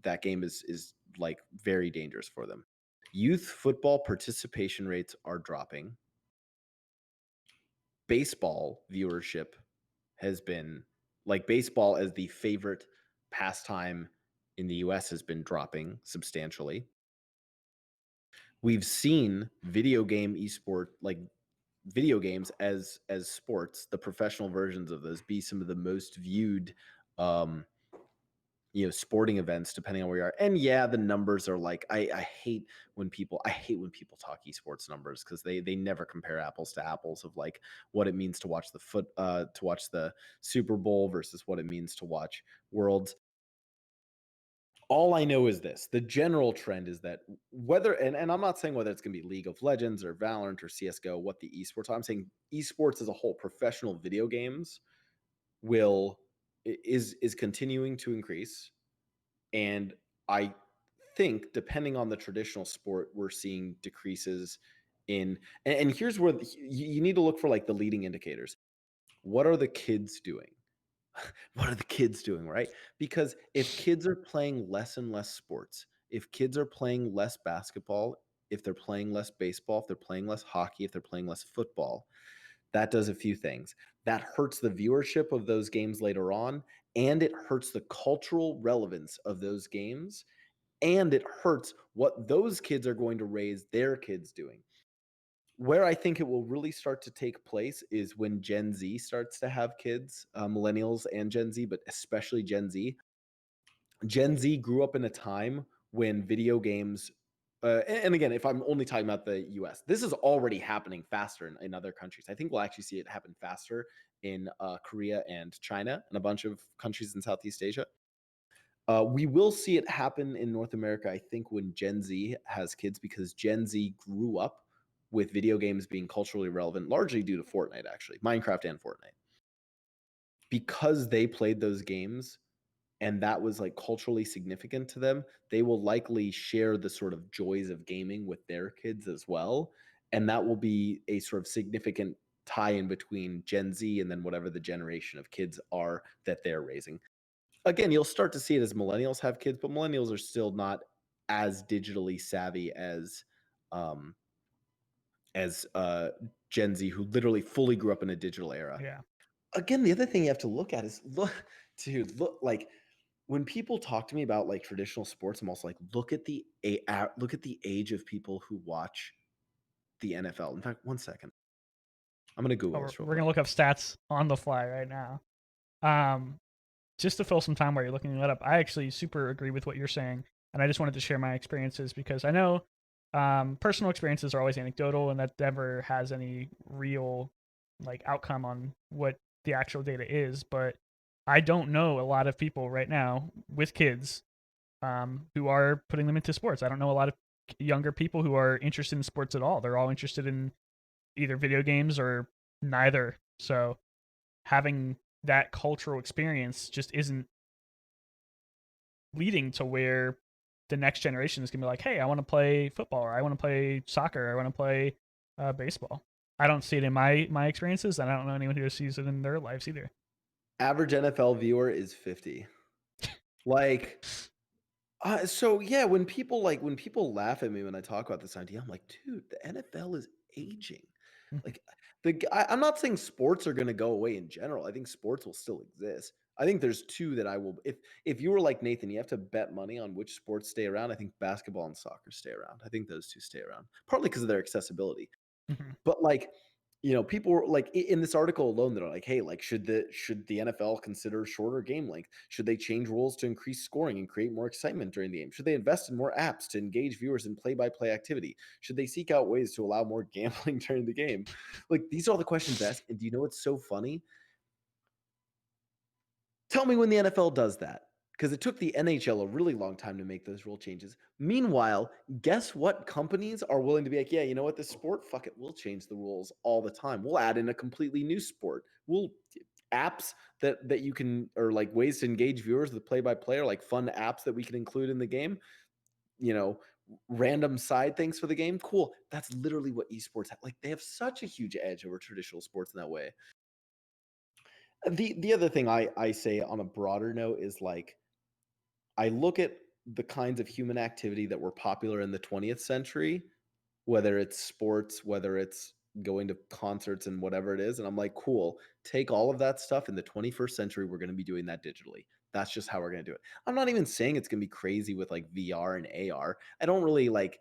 that game is like very dangerous for them. Youth football participation rates are dropping. Baseball viewership has been like baseball as the favorite pastime in the US has been dropping substantially. We've seen video games as sports, the professional versions of those be some of the most viewed um sporting events depending on where you are. And yeah, the numbers are like I hate when people talk esports numbers because they never compare apples to apples of like what it means to watch the Super Bowl versus what it means to watch Worlds. All I know is this: the general trend is that and I'm not saying whether it's going to be League of Legends or Valorant or CS:GO, what the esports are. I'm saying esports as a whole, professional video games will is continuing to increase. And I think, depending on the traditional sport, we're seeing decreases in. And here's where you need to look for like the leading indicators. What are the kids doing? What are the kids doing, right? Because if kids are playing less and less sports, if kids are playing less basketball, if they're playing less baseball, if they're playing less hockey, if they're playing less football, that does a few things. That hurts the viewership of those games later on, and it hurts the cultural relevance of those games, and it hurts what those kids are going to raise their kids doing. Where I think it will really start to take place is when Gen Z starts to have kids, millennials and Gen Z, but especially Gen Z. Gen Z grew up in a time when video games, and again, if I'm only talking about the US, this is already happening faster in other countries. I think we'll actually see it happen faster in Korea and China and a bunch of countries in Southeast Asia. We will see it happen in North America, I think, when Gen Z has kids, because Gen Z grew up with video games being culturally relevant, largely due to Fortnite, actually, Minecraft and Fortnite. Because they played those games and that was like culturally significant to them, they will likely share the sort of joys of gaming with their kids as well. And that will be a sort of significant tie in between Gen Z and then whatever the generation of kids are that they're raising. Again, you'll start to see it as millennials have kids, but millennials are still not as digitally savvy um, as Gen Z, who literally fully grew up in a digital era.
Yeah.
Again, the other thing you have to look at is look like when people talk to me about like traditional sports, I'm also like, look at the age of people who watch the NFL. In fact, one second, I'm gonna
Oh,
Google
we're,
this real
we're
quick.
gonna look up stats on the fly right now. Um, just to fill some time while you're looking that up, I actually super agree with what you're saying, and I just wanted to share my experiences because I know personal experiences are always anecdotal, and that never has any real like outcome on what the actual data is. But I don't know a lot of people right now with kids who are putting them into sports. I don't know a lot of younger people who are interested in sports at all. They're all interested in either video games or neither. So having that cultural experience just isn't leading to where the next generation is gonna be like, hey, I want to play football, or I want to play soccer, or I want to play baseball. I don't see it in my experiences, and I don't know anyone who sees it in their lives either.
Average NFL viewer is 50. Like, so yeah, when people laugh at me when I talk about this idea, I'm like, dude, the NFL is aging.
Mhm.
Like I'm not saying sports are going to go away in general. I think sports will still exist. I think there's two that I will. If you were like Nathan, you have to bet money on which sports stay around. I think basketball and soccer stay around. I think those two stay around, partly because of their accessibility.
Mhm.
But like, people were like in this article alone, they're like, hey, like should the NFL consider shorter game length? Should they change rules to increase scoring and create more excitement during the game? Should they invest in more apps to engage viewers in play-by-play activity? Should they seek out ways to allow more gambling during the game? Like these are all the questions asked. And do you know what's so funny? Tell me when the NFL does that, because it took the NHL a really long time to make those rule changes. Meanwhile, guess what companies are willing to be like, "Yeah, you know what? This sport, fuck it, we'll change the rules all the time. We'll add in a completely new sport. We'll apps that you can or like ways to engage viewers with play-by-play or like fun apps that we can include in the game, you know, random side things for the game. Cool. That's literally what esports have. Like they have such a huge edge over traditional sports in that way. The other thing I say on a broader note is like I look at the kinds of human activity that were popular in the 20th century, whether it's sports, whether it's going to concerts and whatever it is, and I'm like, "Cool, take all of that stuff in the 21st century, we're gonna be doing that digitally. That's just how we're gonna do it." I'm not even saying it's gonna be crazy with, like, VR and AR. I don't really, like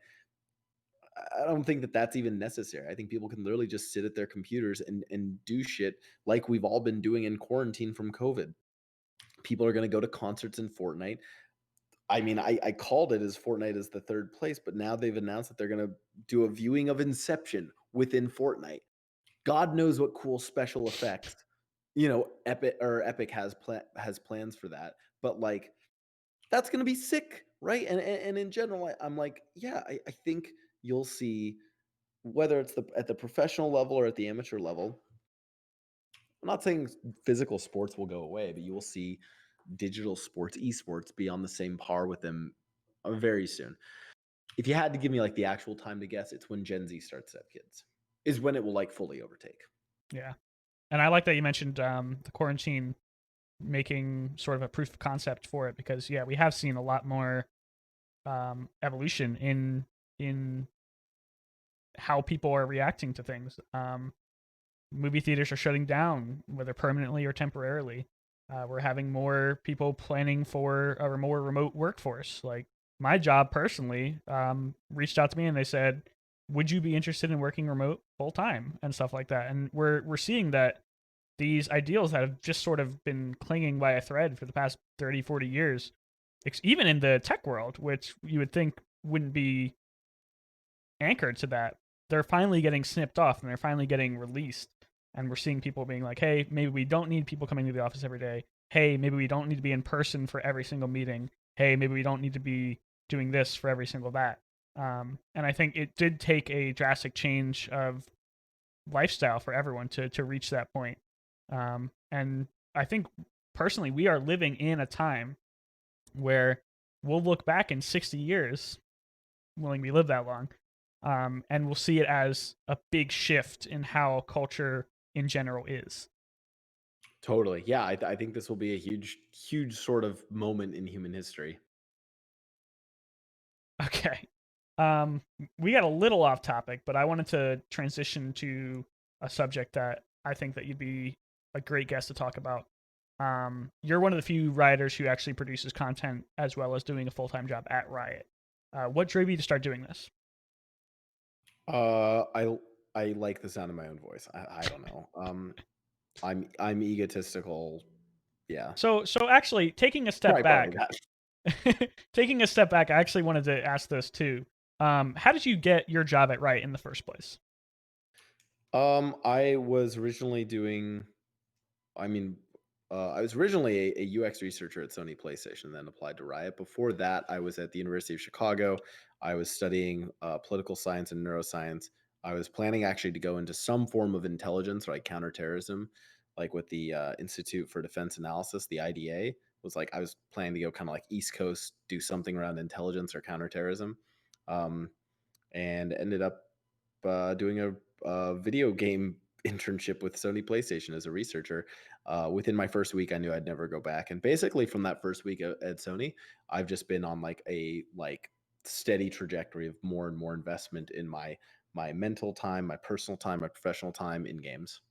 I don't think that that's even necessary. I think people can literally just sit at their computers and do shit like we've all been doing in quarantine from COVID. People are gonna go to concerts in Fortnite. I mean, I called it as Fortnite is the 3rd place, but now they've announced that they're gonna do a viewing of Inception within Fortnite. God knows what cool special effects, Epic has plans for that, but, like, that's gonna be sick, right? And in general, I'm like, yeah, I think you'll see whether it's at the professional level or at the amateur level. I'm not saying physical sports will go away, but you will see digital sports, esports be on the same par with them, very soon. If you had to give me, like, the actual time to guess, it's when Gen Z starts to have kids, is when it will, like, fully overtake.
Yeah, and I like that you mentioned the quarantine making sort of a proof of concept for it, because yeah, we have seen a lot more evolution in how people are reacting to things. Movie theaters are shutting down, whether permanently or temporarily. We're having more people planning for a more remote workforce. Like my job personally, reached out to me and they said, "Would you be interested in working remote full time and stuff like that?" And we're seeing that these ideals that have just sort of been clinging by a thread for the past 30, 40 years, even in the tech world, which you would think wouldn't be anchored to that, they're finally getting snipped off and they're finally getting released. And we're seeing people being like, hey, maybe we don't need people coming to the office every day. Hey, maybe we don't need to be in person for every single meeting. Hey, maybe we don't need to be doing this for every single that. And I think it did take a drastic change of lifestyle for everyone to reach that point. And I think personally, we are living in a time where we'll look back in 60 years, willing we live that long, and we'll see it as a big shift in how culture in general is.
Totally. Yeah, I think this will be a huge, huge sort of moment in human history.
Okay. Um, we got a little off topic, but I wanted to transition to a subject that I think that you'd be a great guest to talk about. You're one of the few writers who actually produces content as well as doing a full time job at Riot. What drove you to start doing this?
Uh, I I like the sound of my own voice. I don't know. I'm egotistical. Yeah,
So actually, taking a step
probably part of
back,
that.
taking a step back, I actually wanted to ask this too. How did you get your job at Riot in the first place?
I was originally doing. I mean, I was originally a UX researcher at Sony PlayStation, then applied to Riot. Before that, I was at the University of Chicago. I was studying political science and neuroscience. I was planning actually to go into some form of intelligence, like counterterrorism. like with the Institute for Defense Analysis, the IDA, was like I was planning to go kind of like East Coast, do something around intelligence or counterterrorism, um, and ended up doing a video game internship with Sony PlayStation as a researcher. Within my first week, I knew I'd never go back, and basically from that first week at Sony, I've just been on like a steady trajectory of more and more investment in my mental time, my personal time, my professional time in games.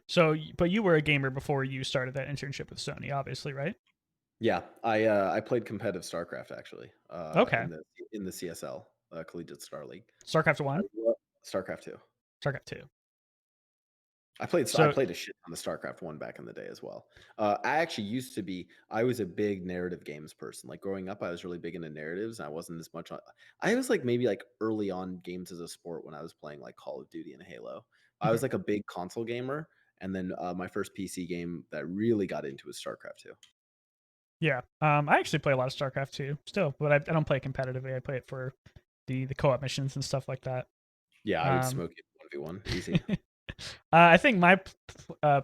So, but you were a gamer before you started that internship with Sony, obviously, right?
Yeah, I played competitive StarCraft actually
Okay.
in the CSL Collegiate Star League.
StarCraft
I
1,
love StarCraft 2.
StarCraft 2.
I
So,
played a shit on the StarCraft 1 back in the day as well. I actually used to be I was a big narrative games person. Like growing up, I was really big into narratives, and I wasn't as much on I was like maybe like early on games as a sport when I was playing like Call of Duty and Halo. I was
mhm,
like a big console gamer, and then my first PC game that I really got into was StarCraft 2.
yeah. I actually play a lot of StarCraft 2 still, but I don't play it competitively. I play it for the co-op missions and stuff like that.
Yeah, I would
Um,
smoke you 1v1 easy.
I think my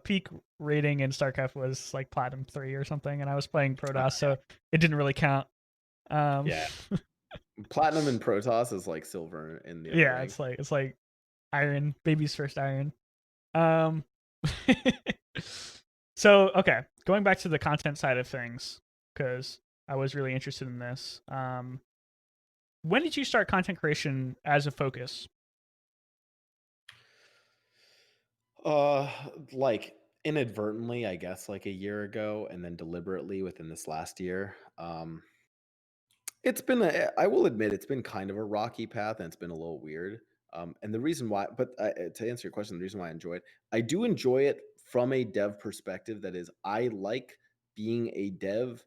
peak rating in StarCraft was like Platinum 3 or something, and I was playing Protoss, so it didn't really count. Um,
Yeah. Platinum and Protoss is like silver in the other
yeah,
rank.
it's like Iron, baby's first Iron. Um, so okay, going back to the content side of things, because I was really interested in this. When did you start content creation as a focus?
Uh, like inadvertently, I guess, like a year ago, and then deliberately within this last year. It's been I will admit, it's been kind of a rocky path, and it's been a little weird. And the reason why, but to answer your question, the reason why I enjoy it, I do enjoy it from a dev perspective. That is, I like being a dev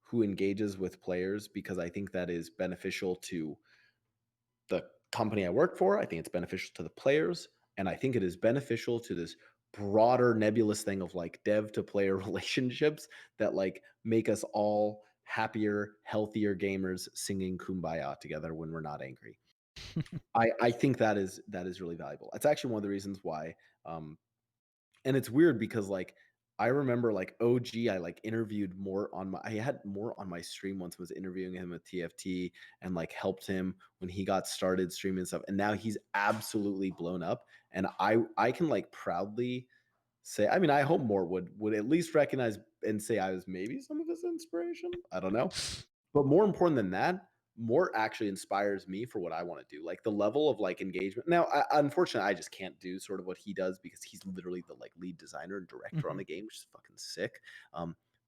who engages with players because I think that is beneficial to the company I work for. I think it's beneficial to the players, and I think it is beneficial to this broader nebulous thing of like dev to player relationships that like make us all happier, healthier gamers singing kumbaya together when we're not angry. I think that is really valuable. That's actually one of the reasons why um and it's weird because like I remember like OG, I like interviewed more on my I had more on my stream once, was interviewing him at TFT and like helped him when he got started streaming and stuff. And now he's absolutely blown up. And I can like proudly say, I mean, I hope more would at least recognize and say I was maybe some of his inspiration. I don't know. But more important than that, more actually inspires me for what I want to do. Like the level of like engagement. Now, unfortunately, I just can't do sort of what he does because he's literally the like lead designer and director on
Mhm.
the game, which is fucking sick.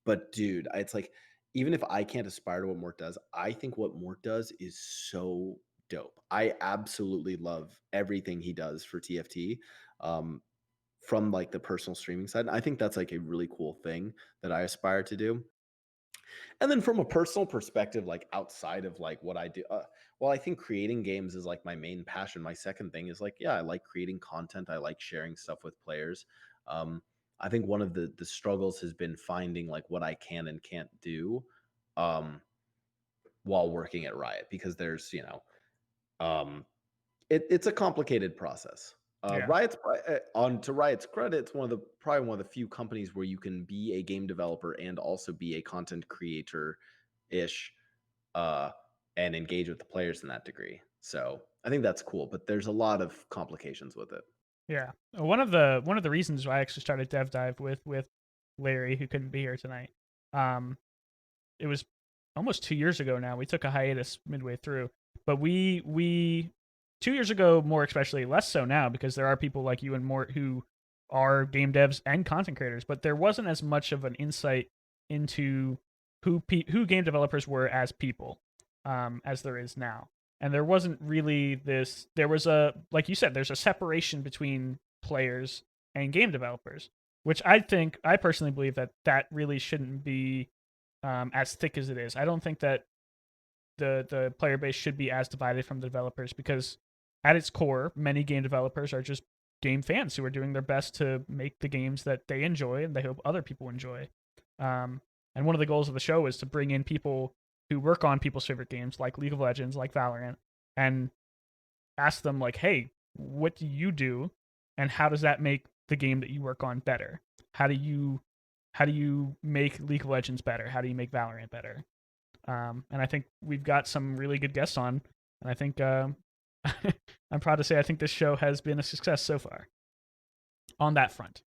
But dude, it's like even if I can't aspire to what Mort does, I think what Mort does is so dope. I absolutely love everything he does for TFT. Um, from like the personal streaming side. And I think that's like a really cool thing that I aspire to do. And then from a personal perspective, like outside of like what I do, well, I think creating games is like my main passion. My second thing is like, yeah, I like creating content. I like sharing stuff with players. Um, I think one of the struggles has been finding like what I can and can't do um, while working at Riot because there's um, it's a complicated process.
Yeah,
Riot's on to Riot's credit, it's one of the probably one of the few companies where you can be a game developer and also be a content creator ish uh, and engage with the players in that degree. So I think that's cool, but there's a lot of complications with it.
yeah. One of the reasons why I actually started Dev Dive with Larry, who couldn't be here tonight. Um, it was almost 2 years ago now. We took a hiatus midway through, but we 2 years ago, more especially, less so now because there are people like you and Mort who are game devs and content creators, but there wasn't as much of an insight into who game developers were as people as there is now. And there wasn't really this. There was a, like you said, there's a separation between players and game developers, which I personally believe that that really shouldn't be as thick as it is. I don't think that the player base should be as divided from the developers because at its core, many game developers are just game fans who are doing their best to make the games that they enjoy and they hope other people enjoy. And one of the goals of the show is to bring in people who work on people's favorite games like League of Legends, like Valorant, and ask them like, "Hey, what do you do, and how does that make the game that you work on better? How do you make League of Legends better? How do you make Valorant better? And I think we've got some really good guests on, and I think I'm proud to say I think this show has been a success so far on that front.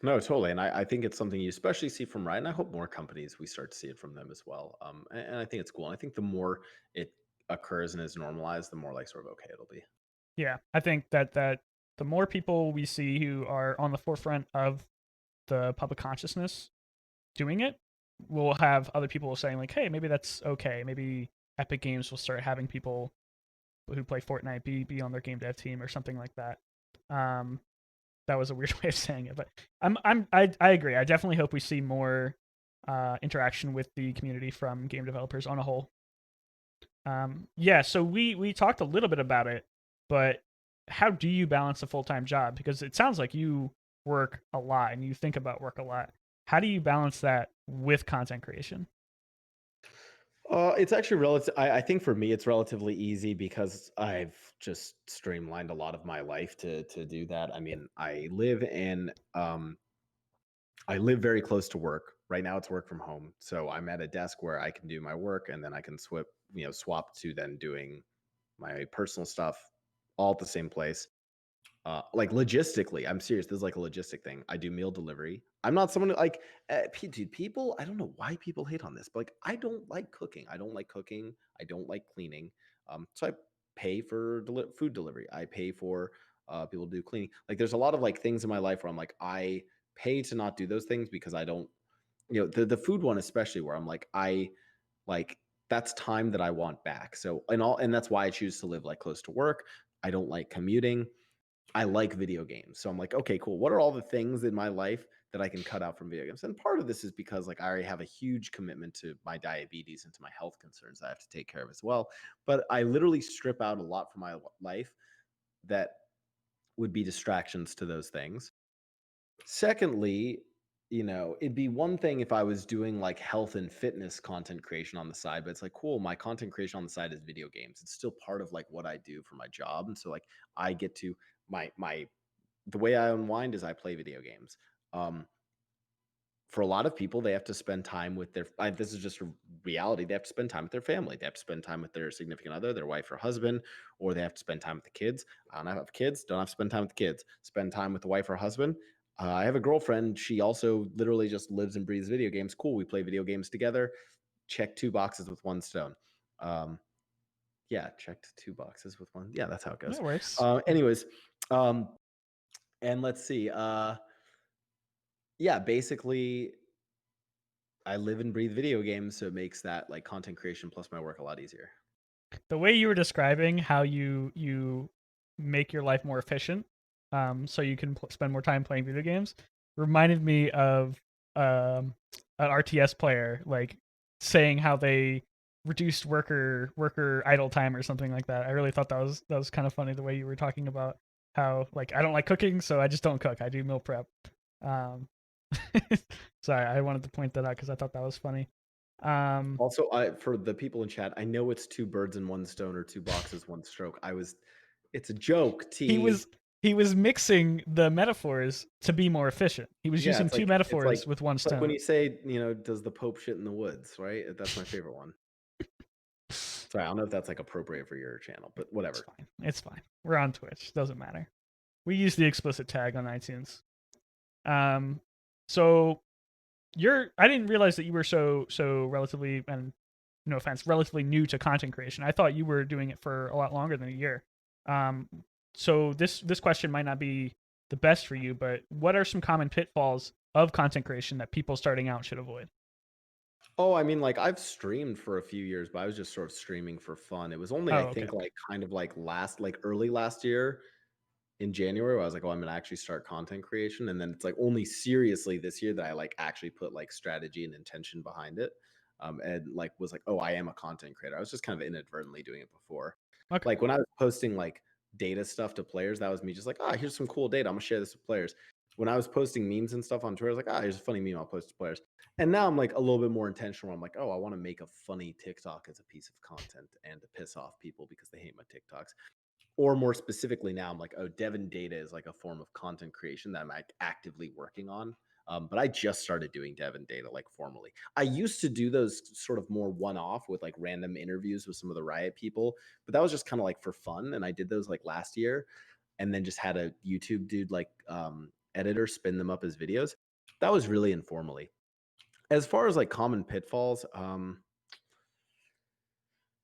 No, totally. And I think it's something you especially see from Riot. And I hope more companies we start to see it from them as well. And I think it's cool. And I think the more it occurs and is normalized, the more like sort of okay it'll be.
Yeah, I think that the more people we see who are on the forefront of the public consciousness doing it, we'll have other people saying like, "Hey, maybe that's okay. Maybe Epic Games will start having people who play Fortnite be on their game dev team or something like that." Um, that was a weird way of saying it, but I agree. I definitely hope we see more interaction with the community from game developers on a whole. Yeah, so we talked a little bit about it, but how do you balance a full time job? Because it sounds like you work a lot and you think about work a lot. How do you balance that with content creation?
It's actually relative. I think for me, it's relatively easy because I've just streamlined a lot of my life to do that. I mean, I live very close to work. Right now, it's work from home, so I'm at a desk where I can do my work, and then I can swap to then doing my personal stuff all at the same place. Like logistically, I'm serious. This is like a logistic thing. I do meal delivery. I'm not someone who, like, dude. People, I don't know why people hate on this, but like, I don't like cooking. I don't like cooking. I don't like cleaning. So I pay for food delivery. I pay for people to do cleaning. Like, there's a lot of like things in my life where I'm like, I pay to not do those things because I don't, the food one especially, where I'm like, like that's time that I want back. So and that's why I choose to live like close to work. I don't like commuting. I like video games. So I'm like, okay, cool. What are all the things in my life that I can cut out from video games? And part of this is because like I already have a huge commitment to my diabetes and to my health concerns that I have to take care of as well. But I literally strip out a lot from my life that would be distractions to those things. Secondly, it'd be one thing if I was doing like health and fitness content creation on the side, but it's like, cool, my content creation on the side is video games. It's still part of like what I do for my job. And so like I get to my the way I unwind is I play video games. Um, for a lot of people, they have to spend time with this is just a reality. They have to spend time with their family. They have to spend time with their significant other, their wife or husband, or they have to spend time with the kids. I don't have kids, don't have to spend time with the kids. Spend time with the wife or husband. I have a girlfriend. She also literally just lives and breathes video games. Cool. We play video games together. Check two boxes with one stone. Um, yeah, checked two boxes with one. Yeah, that's how it goes.
That works.
Anyways, and let's see. Yeah, basically, I live and breathe video games, so it makes that like content creation plus my work a lot easier.
The way you were describing how you make your life more efficient, so you can spend more time playing video games, reminded me of an RTS player like saying how they reduced worker idle time or something like that. I really thought that was kind of funny the way you were talking about how like I don't like cooking, so I just don't cook. I do meal prep. Um, sorry, I wanted to point that out because I thought that was funny. Um,
Also, for the people in chat, I know it's two birds in one stone or two boxes, one stroke. It's a joke,
he was
T.
he was mixing the metaphors to be more efficient. He was
Yeah,
using two metaphors with one
it's like when
stone.
you say, does the Pope shit in the woods, right? That's my favorite one. Sorry, I don't know if that's like appropriate for your channel, but
It's
whatever.
fine. It's fine. We're on Twitch. Doesn't matter. We use the explicit tag on iTunes. Um, so you're. I didn't realize that you were so relatively, and no offense, relatively new to content creation. I thought you were doing it for a lot longer than a year. Um, so this question might not be the best for you, but what are some common pitfalls of content creation that people starting out should avoid?
Oh, I mean, like I've streamed for a few years, but I was just sort of streaming for fun. It was only, I
Oh, okay,
think,
okay.
like kind of like early last year in January, where I was like, "Oh, I'm gonna actually start content creation," and then it's like only seriously this year that I like actually put like strategy and intention behind it, and like was like, "Oh, I am a content creator." I was just kind of inadvertently doing it before.
Okay.
Like when I was posting like data stuff to players, that was me just like, "Ah, here's some cool data. I'm gonna share this with players." When I was posting memes and stuff on Twitter, I was like, "Ah, here's a funny meme. I'll post to players." And now I'm like a little bit more intentional. I'm like, "Oh, I want to make a funny TikTok as a piece of content and to piss off people because they hate my TikToks." or more specifically now, I'm like, oh, Devon data is like a form of content creation that I'm actively working on. But I just started doing Devon data like formally. I used to do those sort of more one off with like random interviews with some of the Riot people, but that was just kind of like for fun. And I did those like last year, and then just had a YouTube dude like editor spin them up as videos. That was really informally. As far as like common pitfalls,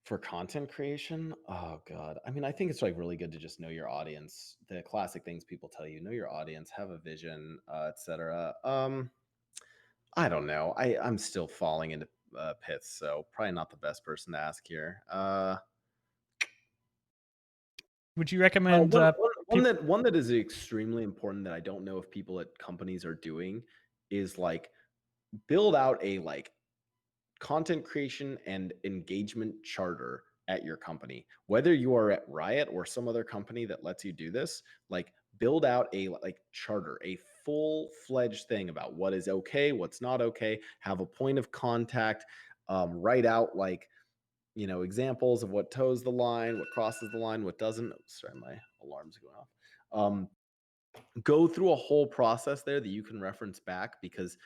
for content creation, oh god. I mean, I think it's like really good to just know your audience. The classic things people tell you, know your audience, have a vision, etc. I don't know. I'm still falling into pits, so probably not the best person to ask here.
Would you recommend people?
One that is extremely important that I don't know if people at companies are doing is like build out a like content creation and engagement charter at your company. Whether you are at Riot or some other company that lets you do this, like build out a like charter, a full-fledged thing about what is okay, what's not okay, have a point of contact, write out like, examples of what toes the line, what crosses the line, what doesn't. Oh, sorry, my alarm's going off. Go through a whole process there that you can reference back, because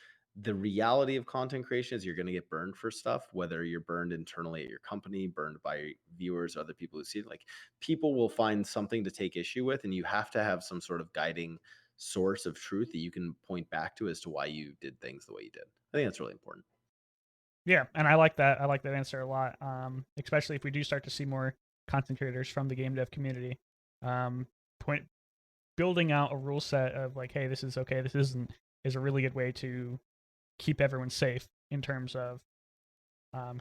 the reality of content creation is you're going to get burned for stuff, whether you're burned internally at your company, burned by viewers, other people who see it. Like, people will find something to take issue with, and you have to have some sort of guiding source of truth that you can point back to as to why you did things the way you did. I think that's really important.
Yeah, and I like that. I like that answer a lot. Especially if we do start to see more content creators from the game dev community. Point building out a rule set of like, hey, this is okay, this isn't, is a really good way to keep everyone safe in terms of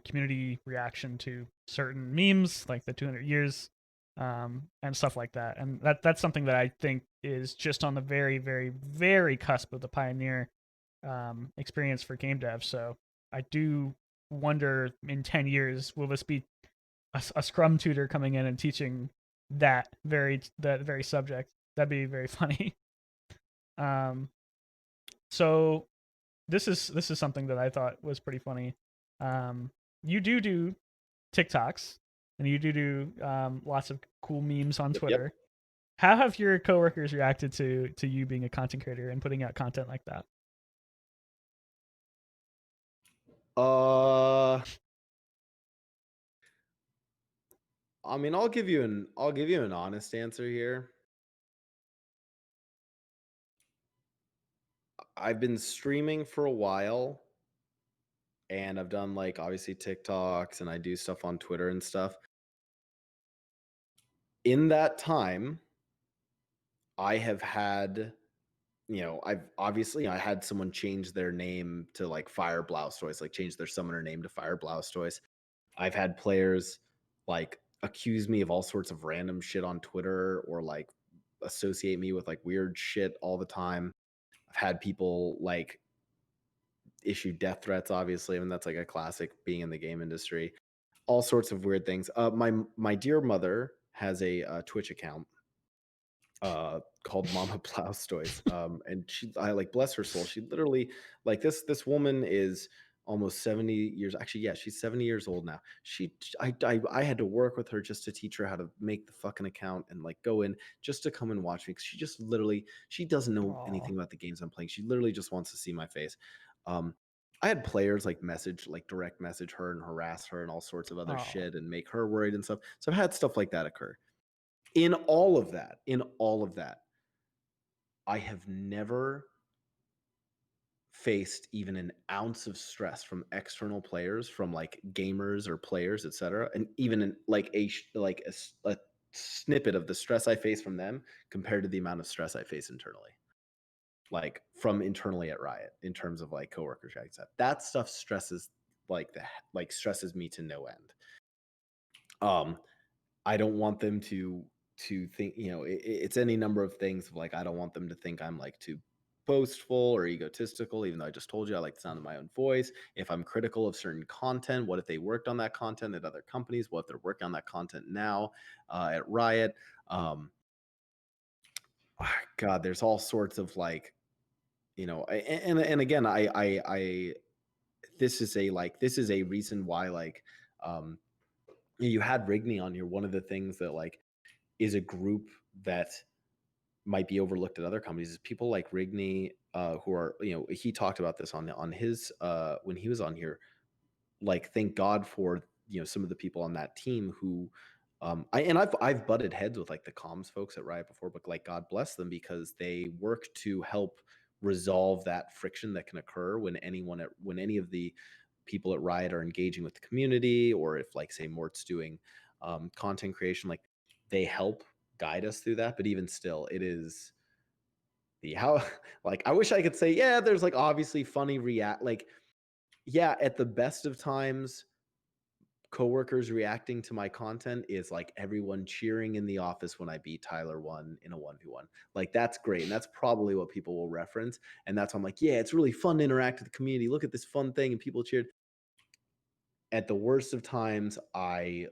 community reaction to certain memes, like the 200 years, and stuff like that. And that's something that I think is just on the very, very, very cusp of the pioneer experience for game dev. So I do wonder in 10 years, will this be a Scrum tutor coming in and teaching that very subject? That'd be very funny. Um, so this is something that I thought was pretty funny. Um, you do TikToks, and you do lots of cool memes on
Yep. Yep.
Twitter. How have your coworkers reacted to you being a content creator and putting out content like that?
Uh, I mean, I'll give you an honest answer here. I've been streaming for a while, and I've done like obviously TikToks, and I do stuff on Twitter and stuff. In that time, I have had, I've obviously I had someone change their name to like Fire Blaustoise, like change their summoner name to Fire Blaustoise. I've had players like accuse me of all sorts of random shit on Twitter, or like associate me with like weird shit all the time. I've had people like issue death threats, obviously. I mean, that's like a classic being in the game industry. All sorts of weird things. My dear mother has a Twitch account called Mama Blaustoise. And I like, bless her soul. She literally, like, this woman is almost 70 years. Actually, yeah, she's 70 years old now. I had to work with her just to teach her how to make the fucking account and like go in just to come and watch me. Cause she just literally, she doesn't know
Oh,
anything about the games I'm playing. She literally just wants to see my face. Um, I had players like direct message her and harass her and all sorts of other
oh,
shit and make her worried and stuff. So I've had stuff like that occur. In all of that, I have never faced even an ounce of stress from external players, from like gamers or players, etc. And even in like a snippet of the stress I face from them compared to the amount of stress I face internally, like from internally at Riot, in terms of like coworkers. That stuff stresses stresses me to no end. Um, I don't want them to think, it's any number of things. Like, I don't want them to think I'm like too boastful or egotistical, even though I just told you I like the sound of my own voice. If I'm critical of certain content, what if they worked on that content at other companies? What if they're working on that content now at Riot? Um, God, there's all sorts of like, and again, I this is a reason why, like, you had Rigney on here. One of the things that like is a group that might be overlooked at other companies is people like Rigney, who are, he talked about this on his when he was on here. Like, thank God for, some of the people on that team who, I've butted heads with like the comms folks at Riot before, but like God bless them because they work to help resolve that friction that can occur when when any of the people at Riot are engaging with the community, or if like say Mort's doing content creation, like they help guide us through that. But even still, it is the how like I wish I could say, yeah, there's like obviously funny react like, yeah, at the best of times, coworkers reacting to my content is like everyone cheering in the office when I beat Tyler 1 in a 1v1. Like that's great. And that's probably what people will reference. And that's why I'm like, yeah, it's really fun to interact with the community. Look at this fun thing. And people cheered. At the worst of times, I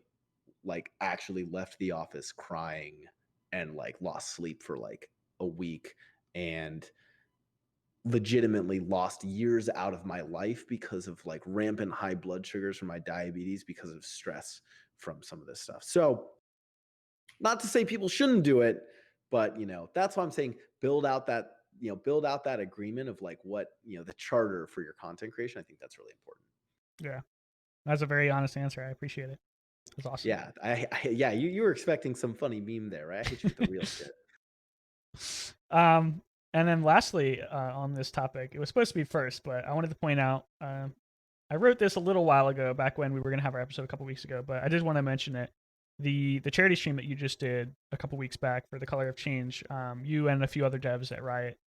like actually left the office crying and like lost sleep for like a week and legitimately lost years out of my life because of like rampant high blood sugars from my diabetes because of stress from some of this stuff. So, not to say people shouldn't do it, but that's why I'm saying build out that agreement of like what, the charter for your content creation. I think that's really important.
Yeah, that's a very honest answer. I appreciate it. That's awesome.
Yeah, yeah, you were expecting some funny meme there, right? I hit you with the real shit.
Um, and then lastly, on this topic, it was supposed to be first, but I wanted to point out, I wrote this a little while ago, back when we were gonna have our episode a couple weeks ago, but I just want to mention it. The charity stream that you just did a couple weeks back for the Color of Change, you and a few other devs at Riot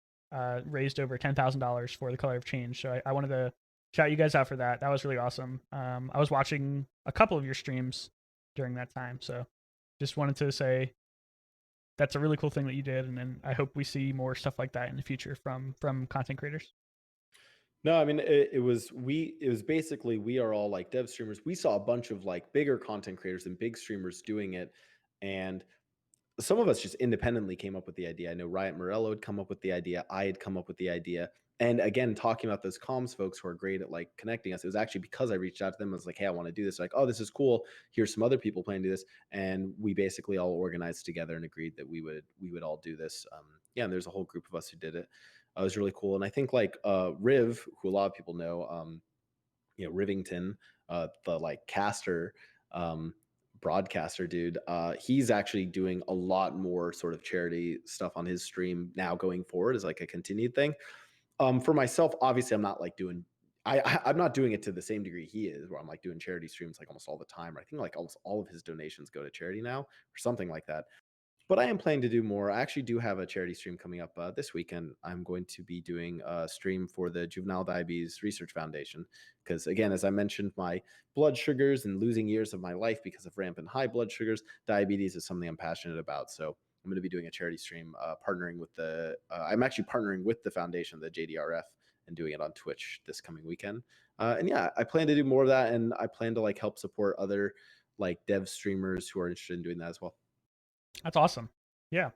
raised over $10,000 for the Color of Change. So I wanted to shout you guys out for that. That was really awesome. I was watching a couple of your streams during that time, so just wanted to say that's a really cool thing that you did, and I hope we see more stuff like that in the future from content creators.
No, I mean it was basically we are all like dev streamers. We saw a bunch of like bigger content creators and big streamers doing it, and some of us just independently came up with the idea. I know Riot Morello had come up with the idea. I had come up with the idea. And again, talking about those comms folks who are great at like connecting us, it was actually because I reached out to them. I was like, hey, I want to do this. Like, oh, this is cool. Here's some other people planning to do this. And we basically all organized together and agreed that we would all do this. Yeah, and there's a whole group of us who did it. It was really cool. And I think like Riv, who a lot of people know, Rivington, the like caster, um, broadcaster dude, he's actually doing a lot more sort of charity stuff on his stream now going forward as like a continued thing. For myself, obviously, I'm not like doing. I'm not doing it to the same degree he is, where I'm like doing charity streams like almost all the time. I think like almost all of his donations go to charity now, or something like that. But I am planning to do more. I actually do have a charity stream coming up this weekend. I'm going to be doing a stream for the Juvenile Diabetes Research Foundation because, again, as I mentioned, my blood sugars and losing years of my life because of rampant high blood sugars, diabetes is something I'm passionate about. So I'm going to be doing a charity stream, partnering with the. I'm actually partnering with the foundation, the JDRF, and doing it on Twitch this coming weekend. And yeah, I plan to do more of that, and I plan to like help support other like dev streamers who are interested in doing that as well.
That's awesome. Yeah.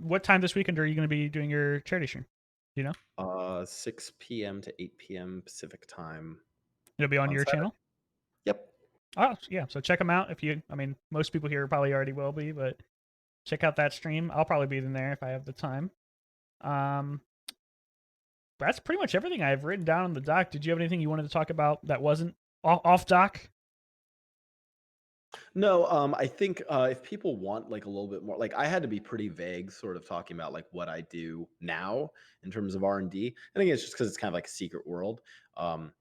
What time this weekend are you going to be doing your charity stream? Do you know?
6 p.m. to 8 p.m. Pacific time
It'll be on
on
your
Saturday.
channel.
Yep.
Oh, yeah. So check them out if you. I mean, most people here probably already will be, but check out that stream. I'll probably be in there if I have the time. Um, that's pretty much everything I've written down on the doc. Did you have anything you wanted to talk about that wasn't off doc?
No, I think if people want like a little bit more, like I had to be pretty vague, sort of talking about like what I do now in terms of R&D. I think it's just because it's kind of like a secret world. Um,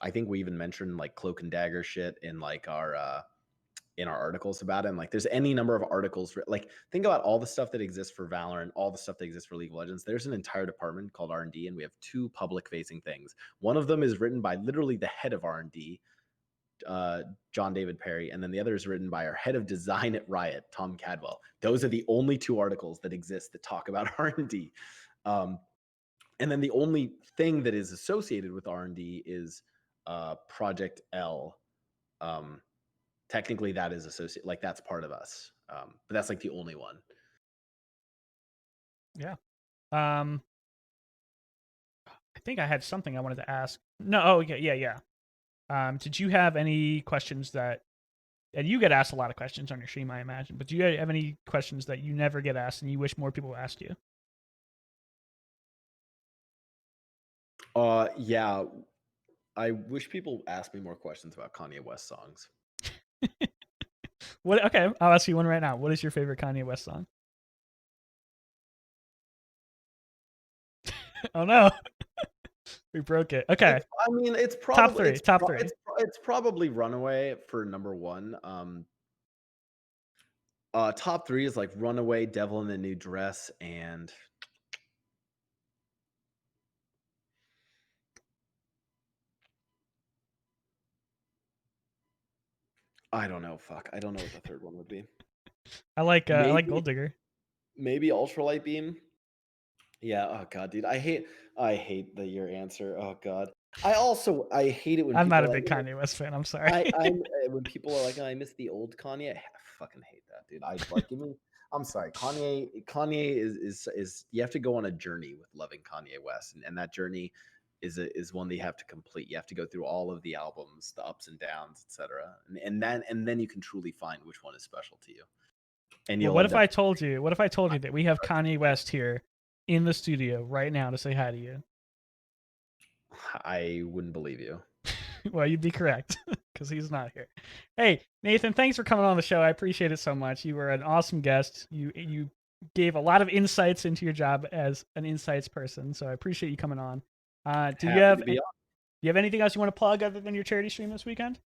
I think we even mentioned like cloak and dagger shit in our articles about it. And like there's any number of articles like think about all the stuff that exists for Valorant, all the stuff that exists for League of Legends. There's an entire department called R&D, and we have two public facing things. One of them is written by literally the head of R&D, John David Perry, and then the other is written by our head of design at Riot, Tom Cadwell. Those are the only two articles that exist that talk about R&D. And then the only thing that is associated with R&D is Project L. Technically, that is associated, like that's part of us, but that's like the only one.
Yeah. Um, I think I had something I wanted to ask. No. Oh, yeah. Did you have any questions that And you get asked a lot of questions on your stream, I imagine. But do you have any questions that you never get asked and you wish more people asked you?
Yeah. I wish people asked me more questions about Kanye West songs.
What? Okay, I'll ask you one right now. What is your favorite Kanye West song? Oh no, we broke it. Okay,
I mean, it's
top
probably
three. Top three.
it's probably Runaway for number one. Top three is like Runaway, Devil in a New Dress, and I don't know. Fuck, I don't know what the third one would be.
I like
Maybe
Gold Digger.
maybe Ultralight Beam. Yeah. Oh god, dude, I hate your answer. Oh god. I hate it when
I'm
people
not
are
a
like,
big Kanye West fan. I'm sorry.
I'm when people are like, "Oh, I miss the old Kanye." I fucking hate that, dude. I like give me. I'm sorry, Kanye is you have to go on a journey with loving Kanye West, and that journey is one that you have to complete. You have to go through all of the albums, the ups and downs, etc. And then you can truly find which one is special to you, and
Well,
you'll
what
end
if
up.
I told you? What if I told you that we have Kanye West here in the studio right now to say hi to you?
I wouldn't believe you.
Well, you'd be correct because he's not here. Hey, Nathan, thanks for coming on the show. I appreciate it so much. You were an awesome guest. You gave a lot of insights into your job as an insights person, so I appreciate you coming on.
Happy to be on.
Do you have anything else you want to plug other than your charity stream this weekend?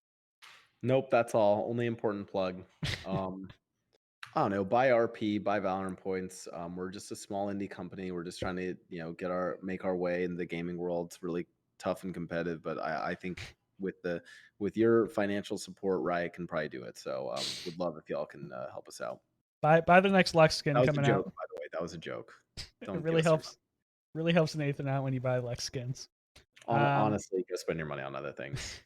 Nope, that's all. Only important plug. Um, I don't know. Buy RP, buy Valorant points. We're just a small indie company. We're just trying to, make our way in the gaming world. It's really tough and competitive, but I think with your financial support, Riot can probably do it. So, would love if y'all can help us out.
Buy the next Lux skin
That was a
coming
joke,
out.
by the way. That was a joke.
It
Don't give
really
us your
helps. Really helps Nathan out when you buy Lux skins.
money. Honestly, go spend your money on other things.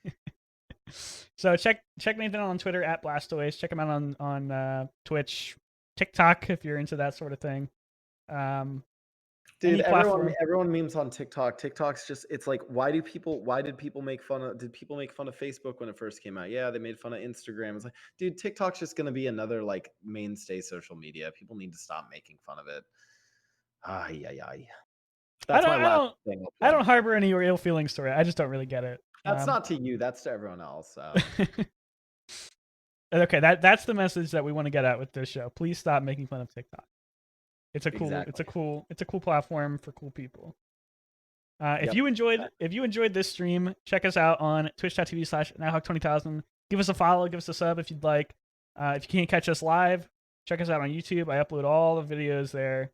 So check Nathan out on Twitter at Blaustoise. Check him out on Twitch, TikTok if you're into that sort of thing.
Dude,
Any platform.
everyone memes on TikTok. TikTok's just it's like why did people make fun of Facebook when it first came out? Yeah, they made fun of Instagram. It's like, dude, TikTok's just gonna be another like mainstay social media. People need to stop making fun of it. Ay, ay, ay.
I
That's
don't
my
I
last
don't
thing I'll
I
plug.
don't harbor any ill feelings to it. I just don't really get it.
That's not to you, that's to everyone else.
Okay, that's the message that we want to get out with this show. Please stop making fun of TikTok.
Exactly.
It's a cool platform for cool people. If
Yep.
you enjoyed this stream, check us out on twitch.tv/nighthawk20,000. Give us a follow, give us a sub if you'd like. If you can't catch us live, check us out on YouTube. I upload all the videos there.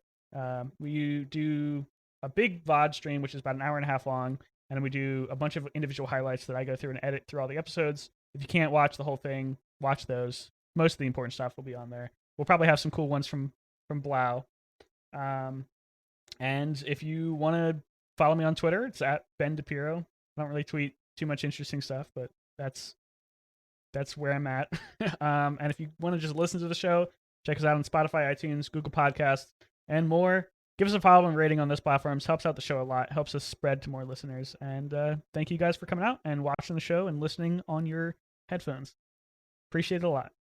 We do a big VOD stream, which is about an hour and a half long, and we do a bunch of individual highlights that I go through and edit through all the episodes. If you can't watch the whole thing, watch those. Most of the important stuff will be on there. We'll probably have some cool ones from Blau. And if you want to follow me on Twitter, it's at Ben DePiro. I don't really tweet too much interesting stuff, but that's where I'm at. And if you want to just listen to the show, check us out on Spotify, iTunes, Google Podcasts, and more. Give us a follow and rating on those platforms. Helps out the show a lot. Helps us spread to more listeners. And thank you guys for coming out and watching the show and listening on your headphones. Appreciate it a lot.